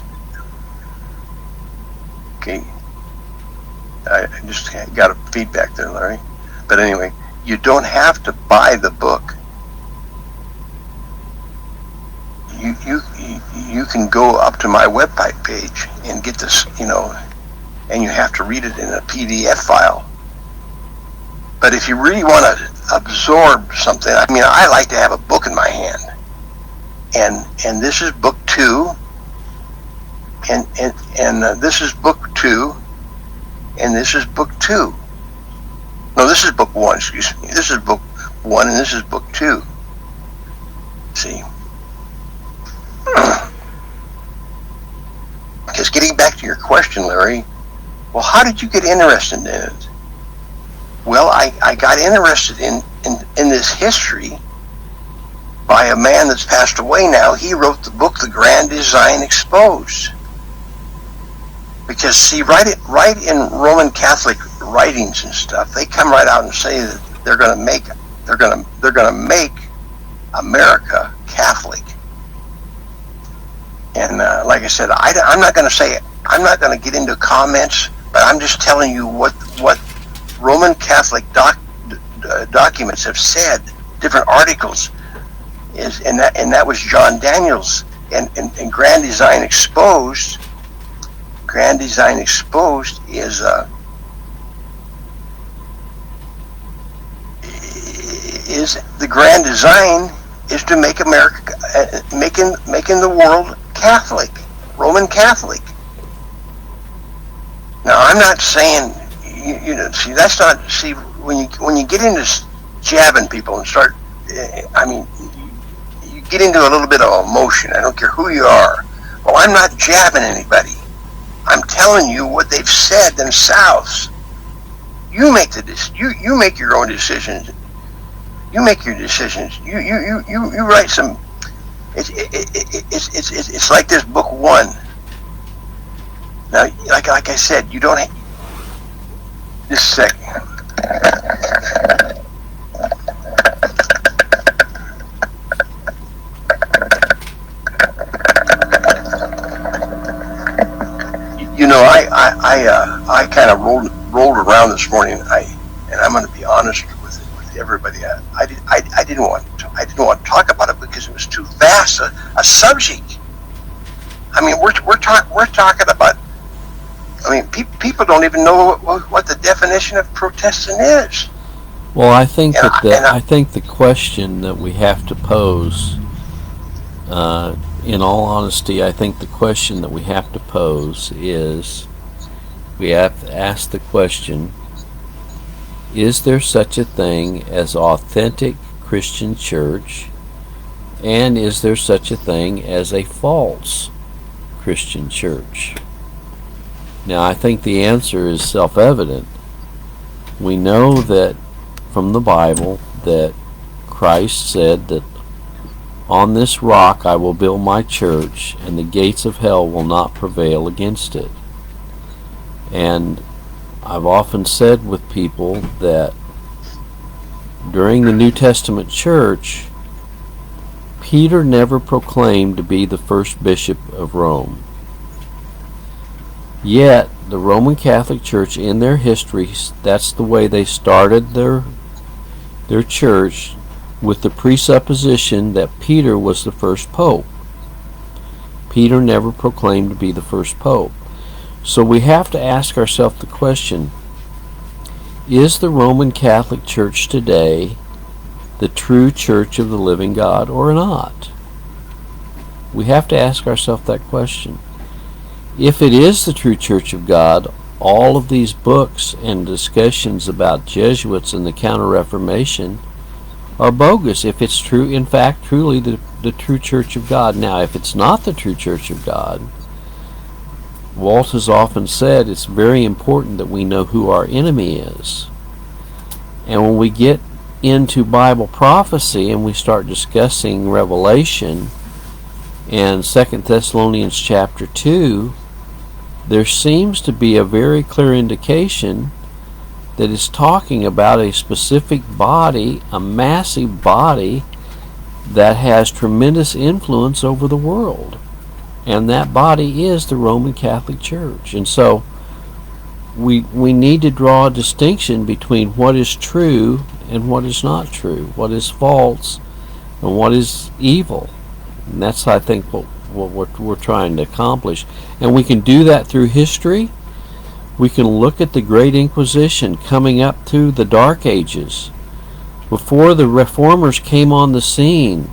Okay, I just got a feedback there, Larry. But anyway, you don't have to buy the book. You can go up to my website page and get this, and you have to read it in a PDF file. But if you really want to absorb something, I mean, I like to have a book in my hand, and this is book 2, and this is book 2, and this is book 2. No, this is book 1. Excuse me. This is book 1, and this is book 2. See. Because getting back to your question, Larry, well, how did you get interested in it? Well, I got interested in this history by a man that's passed away now. He wrote the book, The Grand Design Exposed. Because see, right in Roman Catholic writings and stuff, they come right out and say that they're going to make America Catholic. And like I said, I'm not going to get into comments, but I'm just telling you what Roman Catholic documents have said, different articles, and that was John Daniels and Grand Design Exposed. Grand Design Exposed is the grand design is to make America, making the world Catholic, Roman Catholic. Now, I'm not saying, see, that's not, see, when you get into jabbing people and start, I mean, you get into a little bit of emotion. I don't care who you are. Well, I'm not jabbing anybody. I'm telling you what they've said themselves. You make you make your own decisions. You make your decisions. You write some. It's like this book 1. Now, like I said, you don't. Just a second. I kind of rolled around this morning. And I'm going to be honest with everybody. I didn't want to talk about it because it was too vast a subject. I mean, we're talking about. I mean, people don't even know what the definition of Protestant is. Well, I think I think the question that we have to pose In all honesty, I think the question that we have to pose is, we have to ask the question, is there such a thing as authentic Christian church, and is there such a thing as a false Christian church? Now, I think the answer is self-evident. We know that from the Bible that Christ said that on this rock I will build my church, and the gates of hell will not prevail against it. And I've often said with people that during the New Testament church, Peter never proclaimed to be the first bishop of Rome. Yet, the Roman Catholic Church, in their history, that's the way they started their church, with the presupposition that Peter was the first pope. Peter never proclaimed to be the first pope. So we have to ask ourselves the question, is the Roman Catholic Church today the true church of the living God or not? We have to ask ourselves that question. If it is the true church of God, all of these books and discussions about Jesuits and the Counter-Reformation are bogus. If it's true, in fact, truly the true church of God. Now, if it's not the true church of God, Walt has often said it's very important that we know who our enemy is. And when we get into Bible prophecy and we start discussing Revelation and 2 Thessalonians chapter 2, there seems to be a very clear indication that is talking about a specific body, a massive body that has tremendous influence over the world. And that body is the Roman Catholic Church. And so we need to draw a distinction between what is true and what is not true, what is false and what is evil. And that's, I think, what we're trying to accomplish. And we can do that through history. We can look at the Great Inquisition coming up through the Dark Ages. Before the Reformers came on the scene,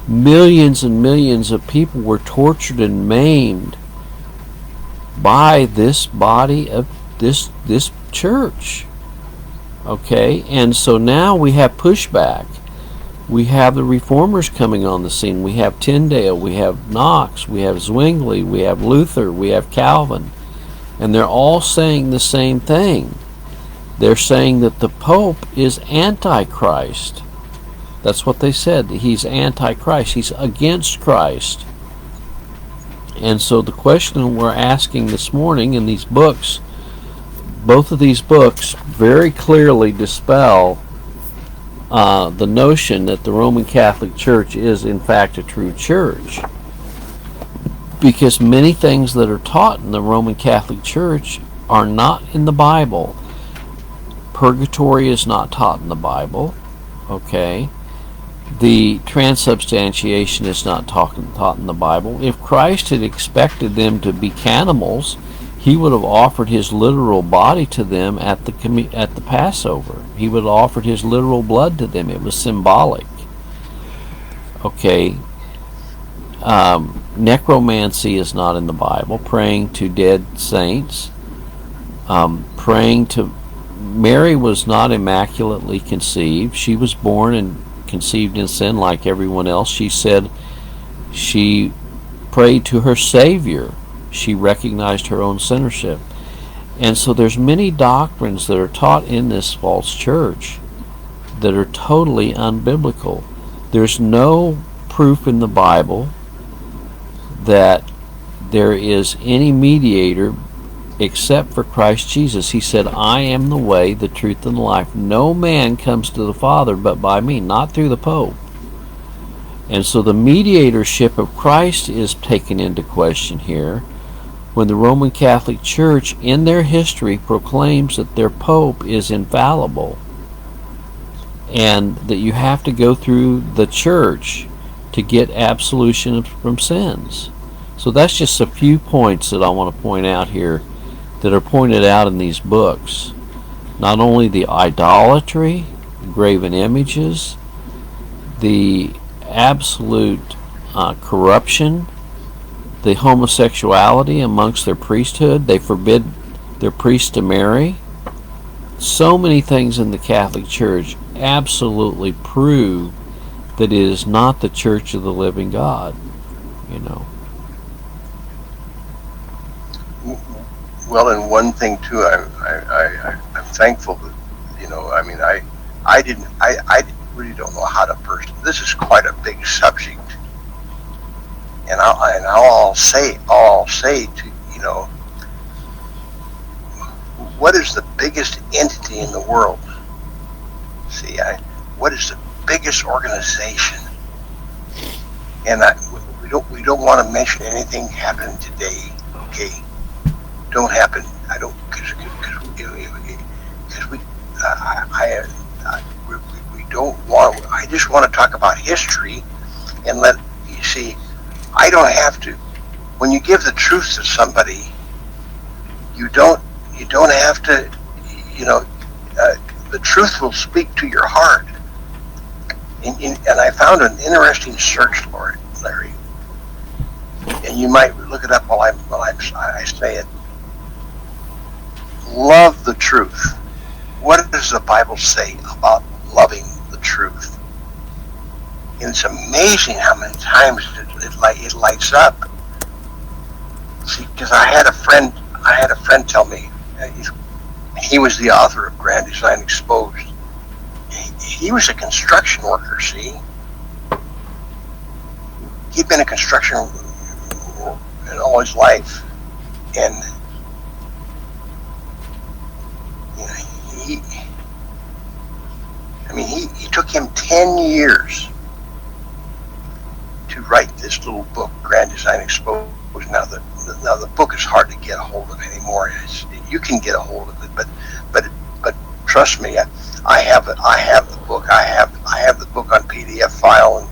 millions and millions of people were tortured and maimed by this body of this church. Okay, and so now we have pushback. We have the Reformers coming on the scene. We have Tyndale, we have Knox, we have Zwingli, we have Luther, we have Calvin. And they're all saying the same thing. They're saying that the Pope is Antichrist. That's what they said. He's Antichrist. He's against Christ. And so the question we're asking this morning in these books, both of these books very clearly dispel the notion that the Roman Catholic Church is in fact a true church. Because many things that are taught in the Roman Catholic Church are not in the Bible. Purgatory is not taught in the Bible. Okay? The transubstantiation is not taught in the Bible. If Christ had expected them to be cannibals, he would have offered his literal body to them at the Passover. He would have offered his literal blood to them. It was symbolic. Okay. Necromancy is not in the Bible. Praying to dead saints. Praying to... Mary was not immaculately conceived. She was born and conceived in sin like everyone else. She said she prayed to her Savior. She recognized her own sinnership. And so there's many doctrines that are taught in this false church that are totally unbiblical. There's no proof in the Bible that there is any mediator except for Christ Jesus. He said, I am the way, the truth, and the life. No man comes to the Father but by me, not through the Pope. And so the mediatorship of Christ is taken into question here when the Roman Catholic Church in their history proclaims that their Pope is infallible and that you have to go through the church to get absolution from sins. So that's just a few points that I want to point out here that are pointed out in these books. Not only the idolatry, graven images, the absolute corruption, the homosexuality amongst their priesthood. They forbid their priests to marry. So many things in the Catholic Church absolutely prove that it is not the Church of the living God, you know. Well, and one thing too, I'm thankful that, you know, I mean, I really don't know how to person. This is quite a big subject, and I'll say to, you know, what is the biggest entity in the world? See, what is the biggest organization? And we don't want to mention anything happening today. Okay, don't happen. I don't because we don't want. I just want to talk about history and let you see. I don't have to. When you give the truth to somebody, you don't have to. You know, the truth will speak to your heart. And I found an interesting search, Larry, and you might look it up while I say it. Love the truth. What does the Bible say about loving the truth? And it's amazing how many times it lights up. See, because I had a friend tell me, he was the author of Grand Design Exposed. He was a construction worker, see? He'd been a construction in all his life. And you know, he took him 10 years to write this little book, Grand Design Exposed. Now the book is hard to get a hold of anymore. You can get a hold of it, but trust me, I have the book. I have the book on PDF file,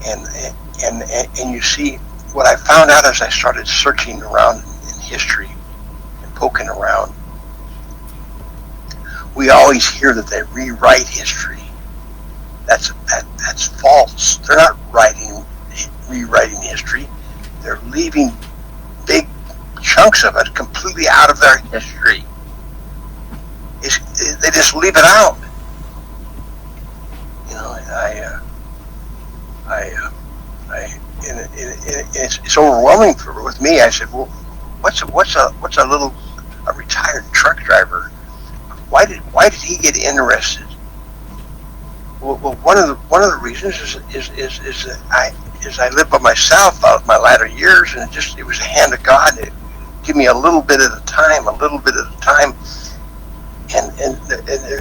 and you see what I found out as I started searching around in history and poking around. We always hear that they rewrite history. That's false. They're not rewriting history. They're leaving big chunks of it completely out of their history. They just leave it out. You know, it's overwhelming with me. I said, well, what's a retired truck driver? Why did he get interested? Well, one of the reasons is that I lived by myself out of my latter years, and it was a hand of God. It give me a little bit at a time, and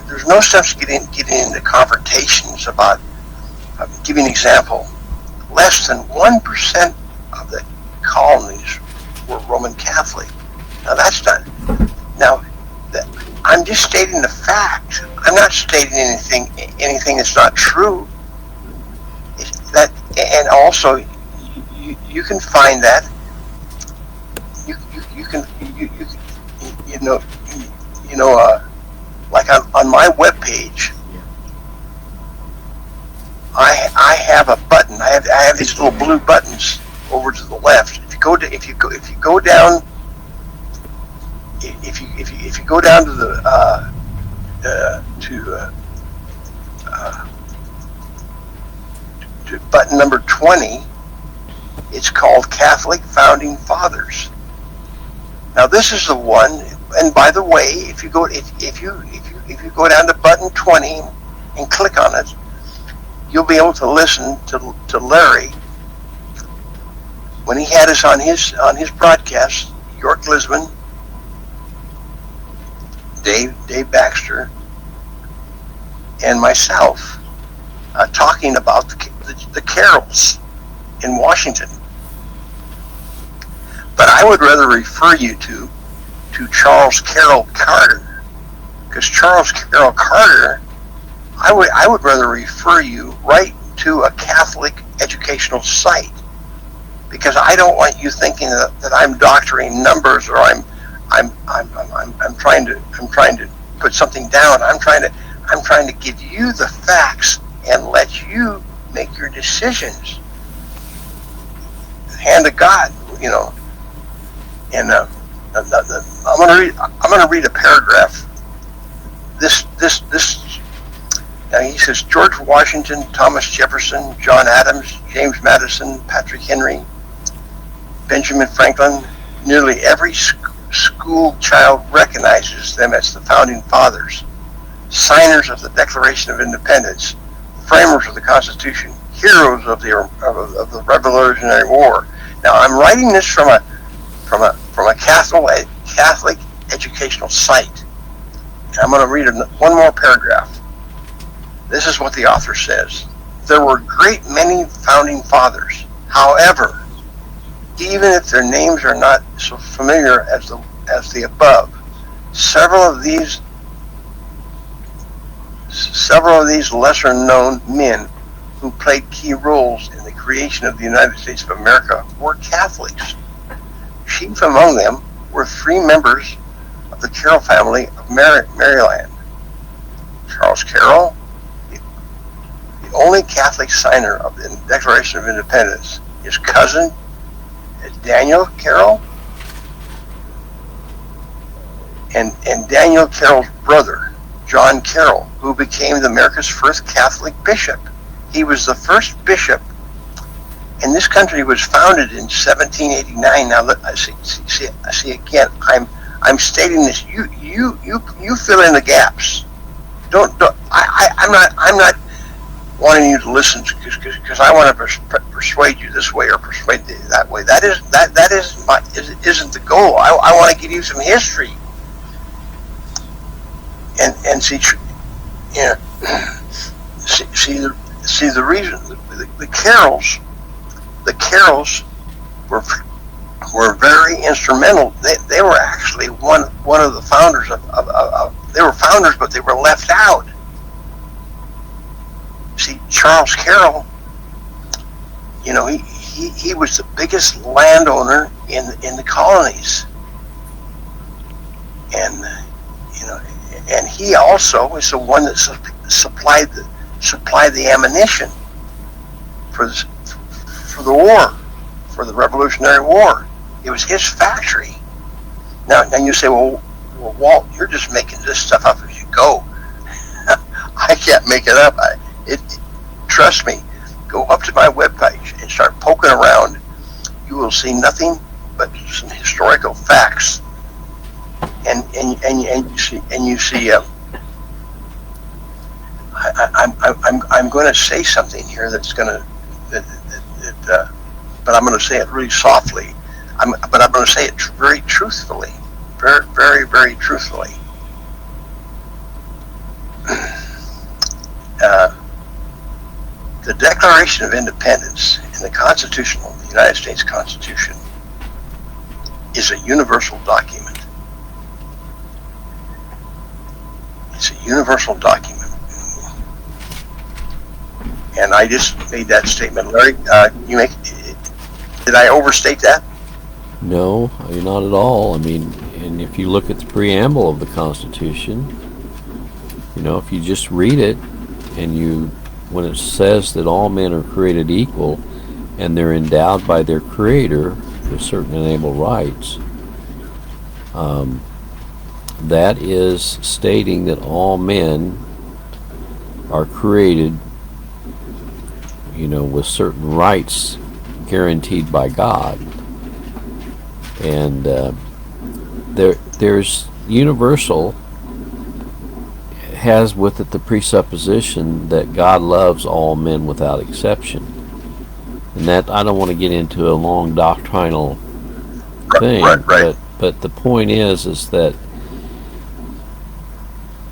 there's no sense getting into confrontations about. Give you an example. Less than 1% of the colonies were Roman Catholic. Now that's not. Now, I'm just stating the fact. I'm not stating anything that's not true. And also, you can find that. Like on my webpage, I have a button. I have these little blue buttons over to the left. If you go down to to button number 20, it's called Catholic Founding Fathers. Now this is the one. And by the way, if you go down to button 20 and click on it, you'll be able to listen to Larry when he had us on his broadcast. York Lisbon, Dave Baxter, and myself talking about the carols in Washington. But I would rather refer you to Charles Carroll Carter, because Charles Carroll Carter, I would rather refer you right to a Catholic educational site, because I don't want you thinking that I'm doctoring numbers or I'm trying to put something down. I'm trying to give you the facts and let you make your decisions. hand of God, you know. And I'm gonna read a paragraph. This. He says George Washington, Thomas Jefferson, John Adams, James Madison, Patrick Henry, Benjamin Franklin. Nearly every school child recognizes them as the founding fathers, signers of the Declaration of Independence, framers of the Constitution, heroes of the Revolutionary War. Now, I'm writing this from a Catholic educational site. And I'm going to read one more paragraph. This is what the author says. There were a great many founding fathers. However, even if their names are not so familiar as the above, several of these lesser known men who played key roles in the creation of the United States of America were Catholics. Chief among them were 3 members of the Carroll family of Maryland. Charles Carroll, the only Catholic signer of the Declaration of Independence, his cousin Daniel Carroll, and Daniel Carroll's brother, John Carroll, who became America's first Catholic bishop. He was the first bishop, and this country was founded in 1789. Now, I see again. I'm stating this. You fill in the gaps. I'm not wanting you to listen because I want to persuade you this way or persuade you that way. That isn't the goal. I want to give you some history and see, you know, see the reason. The Carrolls were very instrumental. They were actually one of the founders of they were founders, but they were left out. See, Charles Carroll, you know, he was the biggest landowner in the colonies, and you know, and he also was the one that supplied the ammunition for the war, for the Revolutionary War. It was his factory. Now you say, well, Walt, you're just making this stuff up as you go. I can't make it up. Trust me. Go up to my webpage and start poking around. You will see nothing but some historical facts. And you see. I'm going to say something here that's going to but I'm going to say it really softly. But I'm going to say it very truthfully, very, very, very truthfully. The Declaration of Independence in the the United States Constitution, is a universal document. It's a universal document. And I just made that statement. Larry, did I overstate that? No, not at all. I mean, and if you look at the preamble of the Constitution, you know, if you just read it, and when it says that all men are created equal, and they're endowed by their Creator with certain inalienable rights, that is stating that all men are created, you know, with certain rights guaranteed by God. And there's universal has with it the presupposition that God loves all men without exception. And that, I don't want to get into a long doctrinal thing, right. But the point is that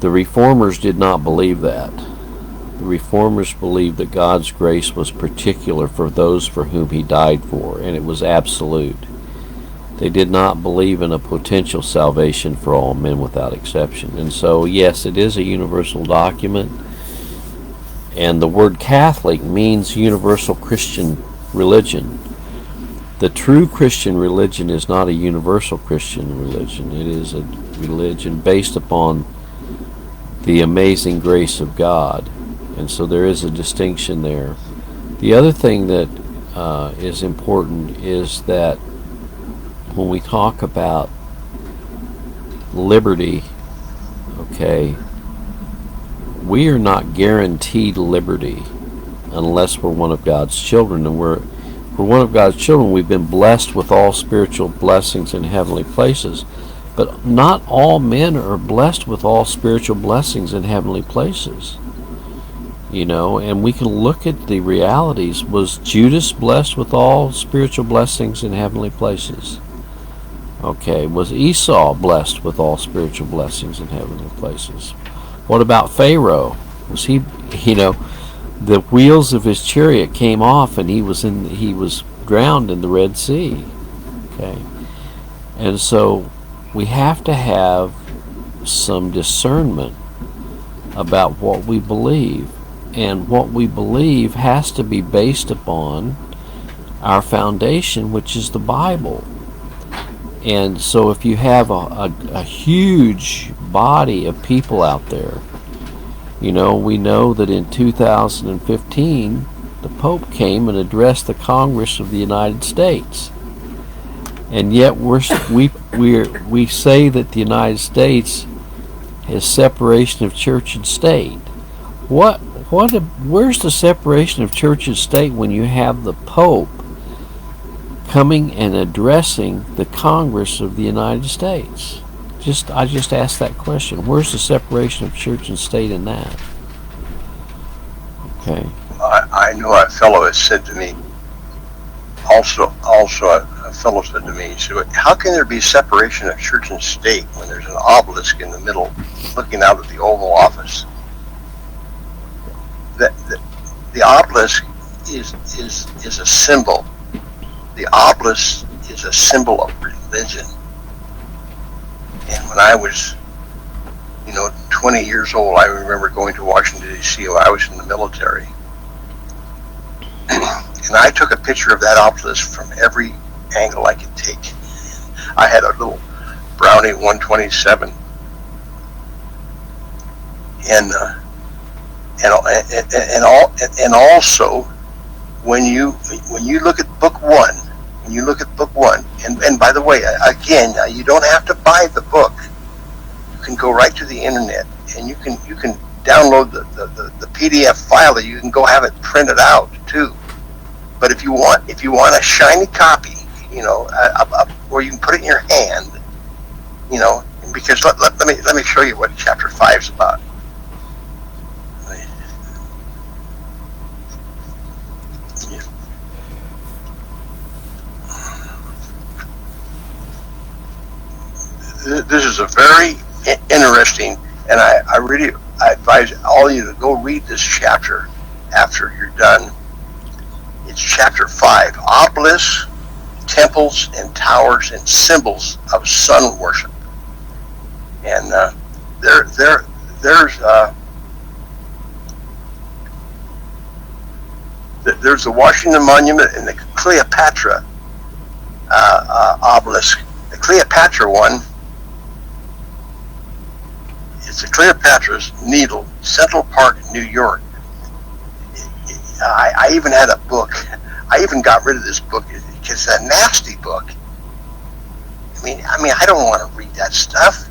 the Reformers did not believe that. The Reformers believed that God's grace was particular for those for whom He died for, and it was absolute. They did not believe in a potential salvation for all men without exception. And so, yes, it is a universal document. And the word Catholic means universal Christian religion. The true Christian religion is not a universal Christian religion. It is a religion based upon the amazing grace of God. And so there is a distinction there. The other thing that is important is that when we talk about liberty, okay, we are not guaranteed liberty unless we're one of God's children. And we're one of God's children. We've been blessed with all spiritual blessings in heavenly places. But not all men are blessed with all spiritual blessings in heavenly places. You know, and we can look at the realities. Was Judas blessed with all spiritual blessings in heavenly places? Okay, was Esau blessed with all spiritual blessings in heavenly places? What about Pharaoh? Was he, you know, the wheels of his chariot came off and he was drowned in the Red Sea. Okay. And so we have to have some discernment about what we believe. And what we believe has to be based upon our foundation, which is the Bible. And so if you have a huge body of people out there, you know, we know that in 2015, the Pope came and addressed the Congress of the United States. And yet we say that the United States has separation of church and state. Where's the separation of church and state when you have the Pope coming and addressing the Congress of the United States? I just asked that question. Where's the separation of church and state in that? Okay. I know a fellow has said to me, also a fellow said to me, he said, how can there be separation of church and state when there's an obelisk in the middle looking out at the Oval Office? The obelisk is a symbol. The obelisk is a symbol of religion. And when I was, 20 years old, I remember going to Washington, D.C. when I was in the military. And I took a picture of that obelisk from every angle I could take. I had a little Brownie 127. And also, when you look at book one, and by the way, again, you don't have to buy the book. You can go right to the internet, and you can download the PDF file that you can go have it printed out too. But if you want a shiny copy, where you can put it in your hand, because let me show you what chapter 5 is about. This is a very interesting, and I really advise all of you to go read this chapter after you're done. It's chapter 5, obelisks, temples, and towers, and symbols of sun worship. And there's the Washington Monument and the Cleopatra obelisk. The Cleopatra one, it's the Cleopatra's Needle, Central Park, New York. I even had a book. I even got rid of this book because it's a nasty book. I mean, I don't want to read that stuff.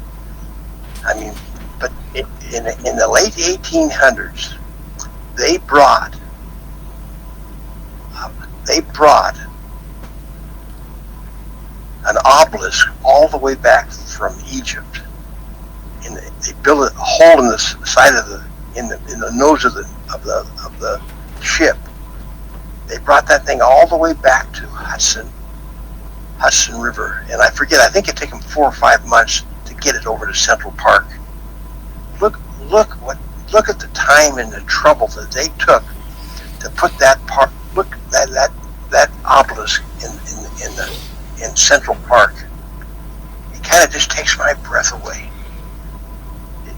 But in the late 1800s, they brought an obelisk all the way back from Egypt. And they built a hole in the side of in the nose of the ship. They brought that thing all the way back to Hudson River, and I think it took them 4 or 5 months to get it over to Central Park. Look at the time and the trouble that they took to put that obelisk in Central Park. It kind of just takes my breath away.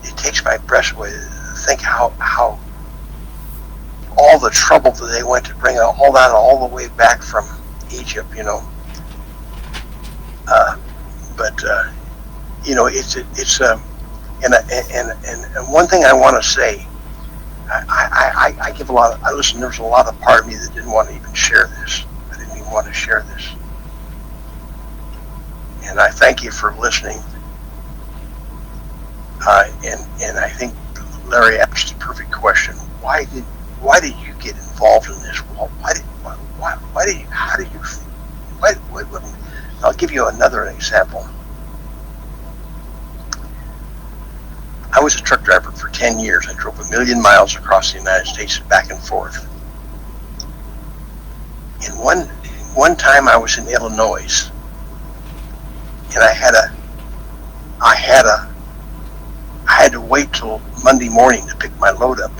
It takes my breath away to think how all the trouble that they went to bring all that all the way back from Egypt, and one thing I want to say, I give a lot of, there's a lot of part of me that didn't want to even share this. want to share this. And I thank you for listening. And I think Larry asked the perfect question. Why did you get involved in this? I'll give you another example. I was a truck driver for 10 years. I drove 1 million miles across the United States back and forth. And one time I was in Illinois, and I had to wait till Monday morning to pick my load up.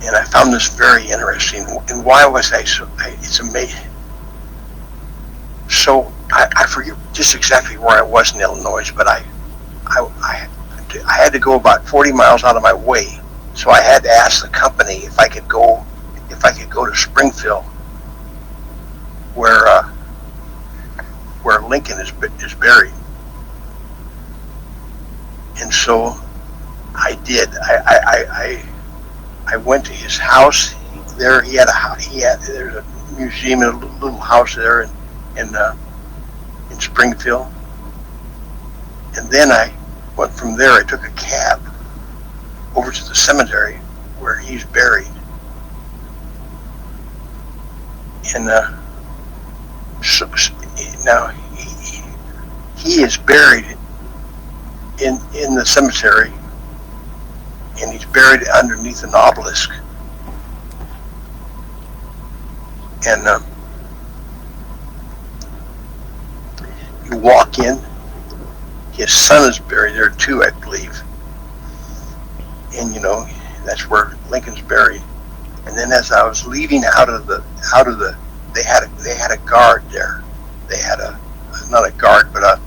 And I found this very interesting. And why was I so? It's amazing. So I forget just exactly where I was in Illinois, but I had to go about 40 miles out of my way. So I had to ask the company if I could go to Springfield, where Lincoln is buried. And so I did. I went to his house. There there's a museum and a little house there in Springfield. And then I went from there. I took a cab over to the cemetery where he's buried. And now he is buried in the cemetery, and he's buried underneath an obelisk. And you walk in, his son is buried there too, I believe. And that's where Lincoln's buried. And then as I was leaving out of the they had a guard there. They had not a guard, but a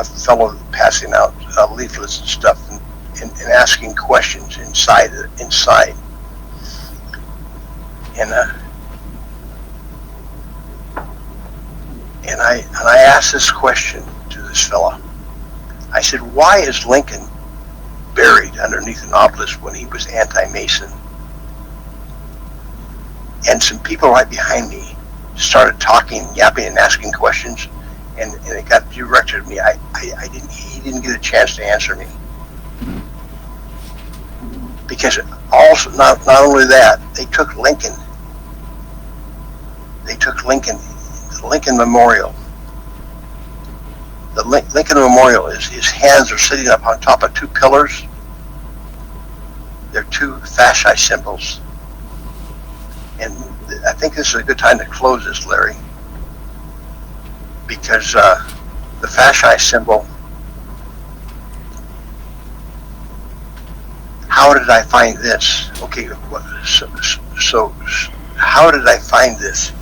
fellow passing out leaflets and stuff and asking questions inside. And I asked this question to this fella. I said, why is Lincoln buried underneath an obelisk when he was anti-Mason? And some people right behind me started talking, yapping, and asking questions, and it got directed at me. He didn't get a chance to answer me, because also not only that, they took Lincoln. The Lincoln Memorial. The Lincoln Memorial is his hands are sitting up on top of two pillars. They're two fasci symbols. And I think this is a good time to close this, Larry, because the fasci symbol, how did I find this? Okay, so how did I find this?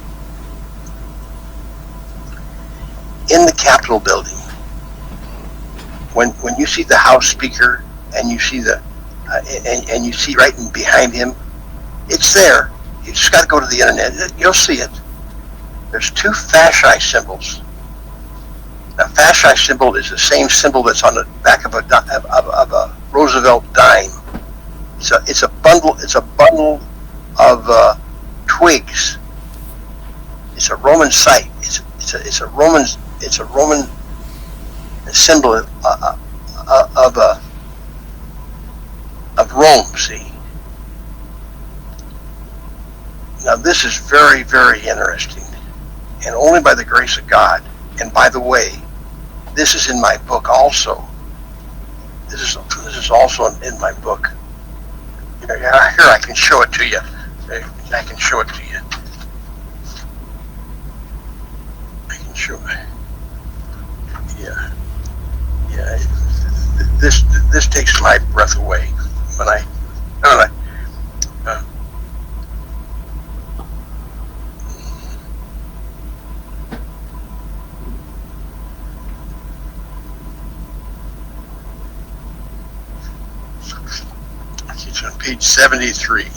In the Capitol building, when you see the House Speaker and you see and you see right in behind him, it's there. You just got to go to the internet. You'll see it. There's two fasci symbols. Now, fasci symbol is the same symbol that's on the back of a Roosevelt dime. It's a bundle. It's a bundle of twigs. It's a Roman site. It's a Roman symbol of Rome. See. Now this is very, very interesting, and only by the grace of God. And by the way, this is in my book also. This is also in my book. Here, I can show it to you. I can show it to you. I can show it. Yeah. This takes my breath away when I. It's on page 73.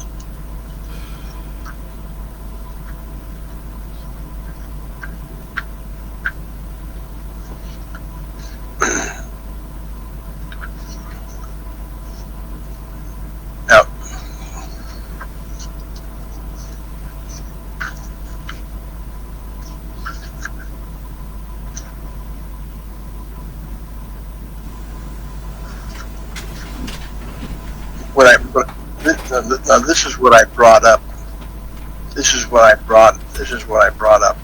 now this is what I brought up. This is what I brought up.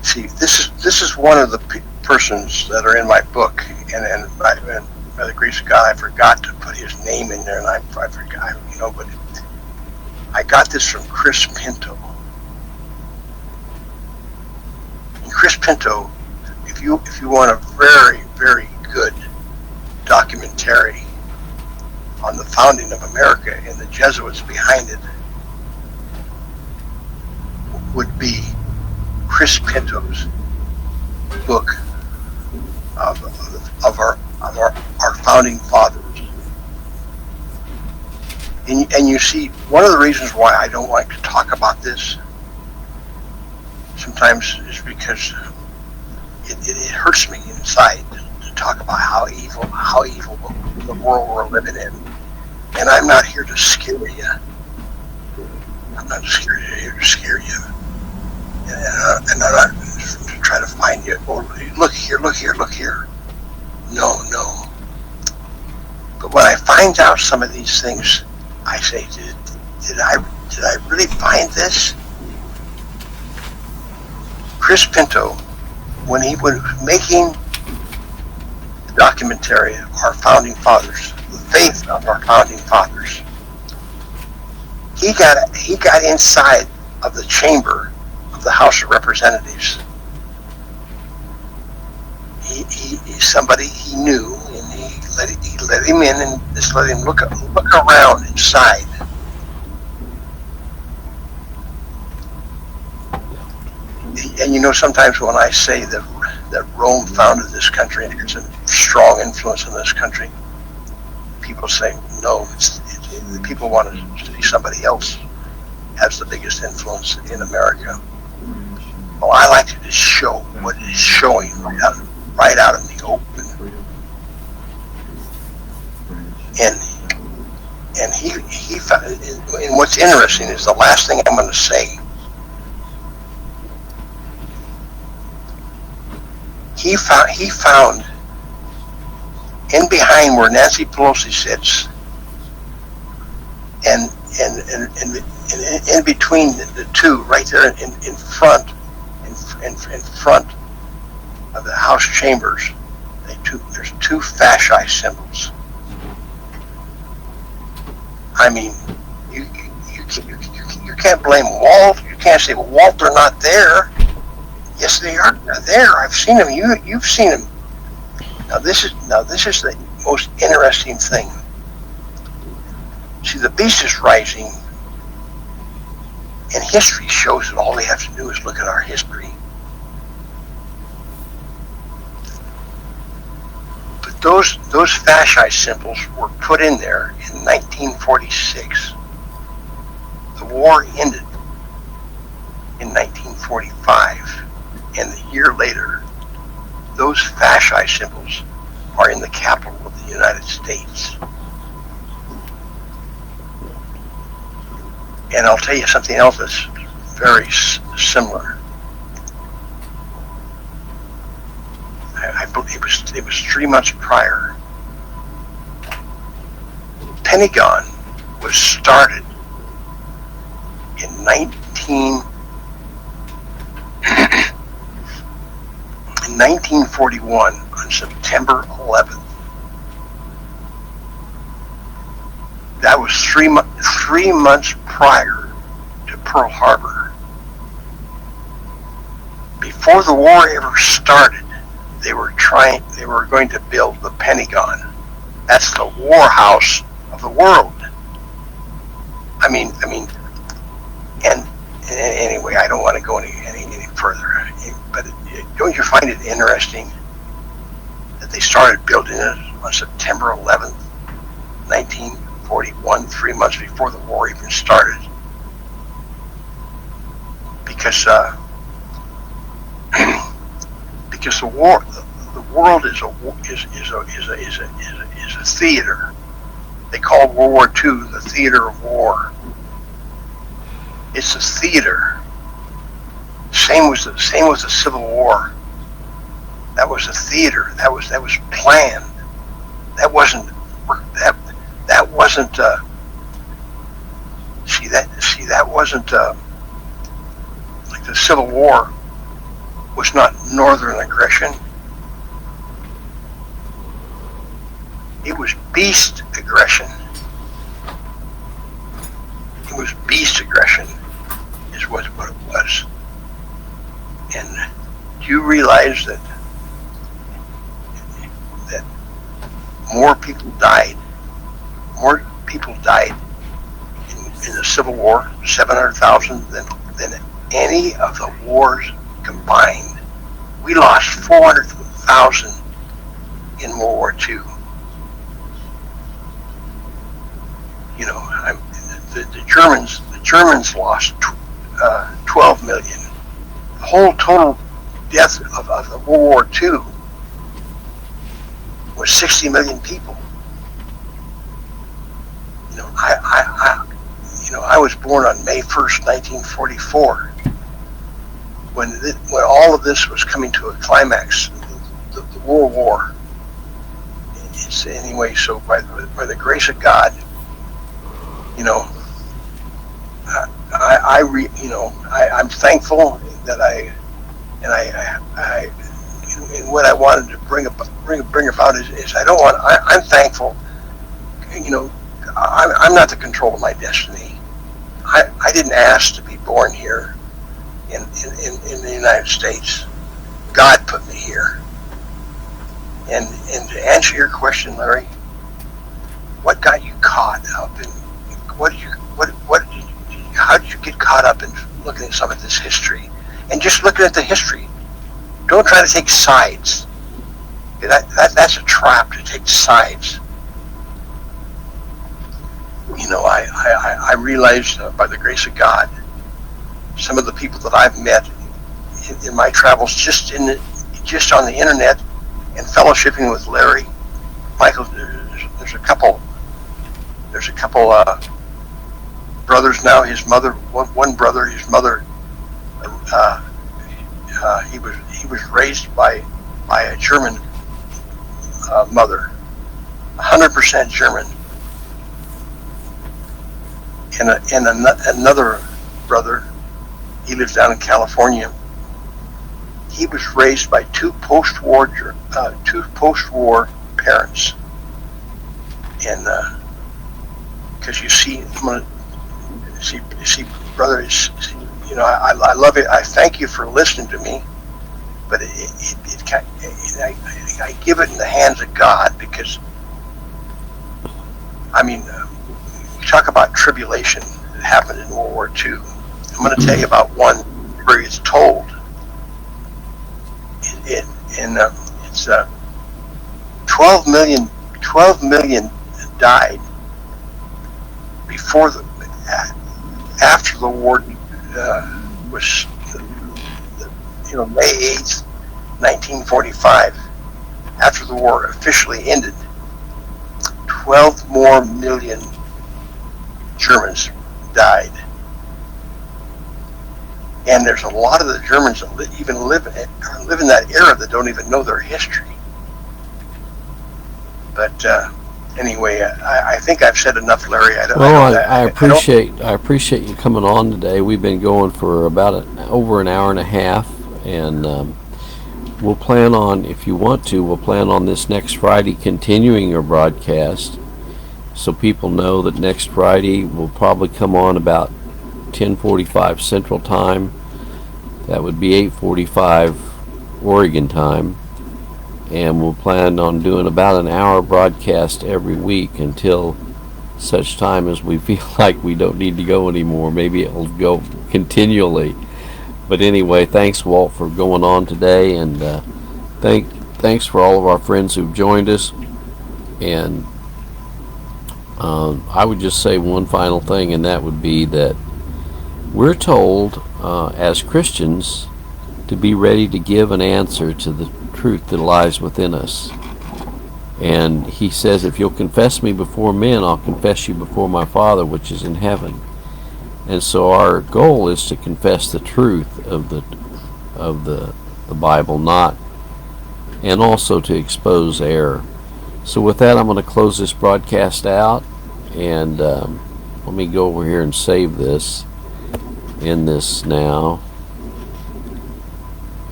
See, this is one of the persons that are in my book, and by the grace of God, I forgot to put his name in there, and I forgot, but I got this from Chris Pinto. And Chris Pinto, if you want a very, very good documentary on the founding of America and the Jesuits behind it, would be Chris Pinto's book of our founding fathers. And you see, one of the reasons why I don't like to talk about this sometimes is because it hurts me inside to talk about how evil the world we're living in. And I'm not here to scare you. I'm not here to scare you. And I'm not to try to find you. Oh, look here. No. But when I find out some of these things, I say, did I really find this? Chris Pinto, when he was making the documentary of our founding fathers, the faith of our founding fathers, he got inside of the chamber of the House of Representatives. Somebody he knew, and he let him in and just let him look around inside. And sometimes when I say that Rome founded this country and it's a strong influence in this country, people say no. People want to see somebody else has the biggest influence in America. Well, I like to just show what is showing right out in the open. And he found, and what's interesting is the last thing I'm going to say. He found in behind where Nancy Pelosi sits, and in between the two, right there in front of the House chambers, there's two fasci symbols. I mean, you can't blame Walt. You can't say, well, Walt, they're not there. Yes, they are. They're there. I've seen them. You've seen them. Now this is the most interesting thing. See, the beast is rising, and history shows that all they have to do is look at our history. But those fasci symbols were put in there in 1946. The war ended in 1945. And a year later, those fasci symbols are in the capital of the United States. And I'll tell you something else that's very similar. I believe it was 3 months prior. Pentagon was started in 1941 on September 11th. That was 3 months prior to Pearl Harbor. Before the war ever started, they were going to build the Pentagon. That's the war house of the world. I mean, and anyway, I don't want to go any further. But don't you find it interesting that they started building it on September 11th, 1941, 3 months before the war even started? Because the world is a theater. They called World War II the theater of war. It's a theater. Same was the Civil War. That was a theater. That was planned. that wasn't that wasn't that wasn't like the Civil War was not northern aggression. It was beast aggression. It was beast aggression is what it was. And do you realize that more people died in the Civil War, 700,000 than any of the wars combined? We lost 400,000 in World War II. You know, the Germans lost 12 million. The whole total death of the World War II was 60 million people. You know, I was born on May 1st, 1944, when all of this was coming to a climax, the World War. It's anyway. So by the grace of God, you know, I'm thankful that and what I wanted to bring about is I'm thankful. You know, I'm not the control of my destiny. I didn't ask to be born here in the United States. God put me here. And to answer your question, Larry, what got you caught up in how did you get caught up in looking at some of this history? And just looking at the history. Don't try to take sides. That's a trap, to take sides. You know, I realized by the grace of God, some of the people that I've met in my travels, just on the internet and fellowshipping with Larry, Michael. There's a couple brothers now. His mother, one brother, his mother. He was raised by a German mother, 100% German, and another brother. He lives down in California. He was raised by two post-war parents, and because you see, brother, you know, I love it. I thank you for listening to me, but I give it in the hands of God, because, I mean, you talk about tribulation that happened in World War II. I'm going to tell you about one where it's told. It's 12 million died after the war was, you know, May 8th, 1945. After the war officially ended, 12 more million Germans died. And there's a lot of the Germans that even live in that era that don't even know their history. But anyway, I think I've said enough, Larry. I appreciate you coming on today. We've been going for about over an hour and a half, and we'll plan on, if you want to, we'll plan on this next Friday continuing our broadcast, so people know that next Friday we'll probably come on about 10:45 Central Time. That would be 8:45 Oregon time. And we'll plan on doing about an hour broadcast every week until such time as we feel like we don't need to go anymore. Maybe it'll go continually. But anyway, thanks, Walt, for going on today. And thanks for all of our friends who've joined us. And I would just say one final thing, and that would be that we're told as Christians to be ready to give an answer to the truth that lies within us. And he says, if you'll confess me before men, I'll confess you before my Father which is in heaven. And so our goal is to confess the truth of the Bible, not, and also to expose error. So with that, I'm going to close this broadcast out, and let me go over here and save this in this now.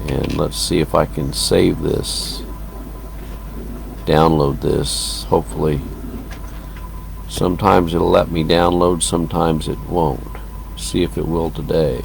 And let's see if I can save this, download this, hopefully. Sometimes it'll let me download, sometimes it won't. See if it will today.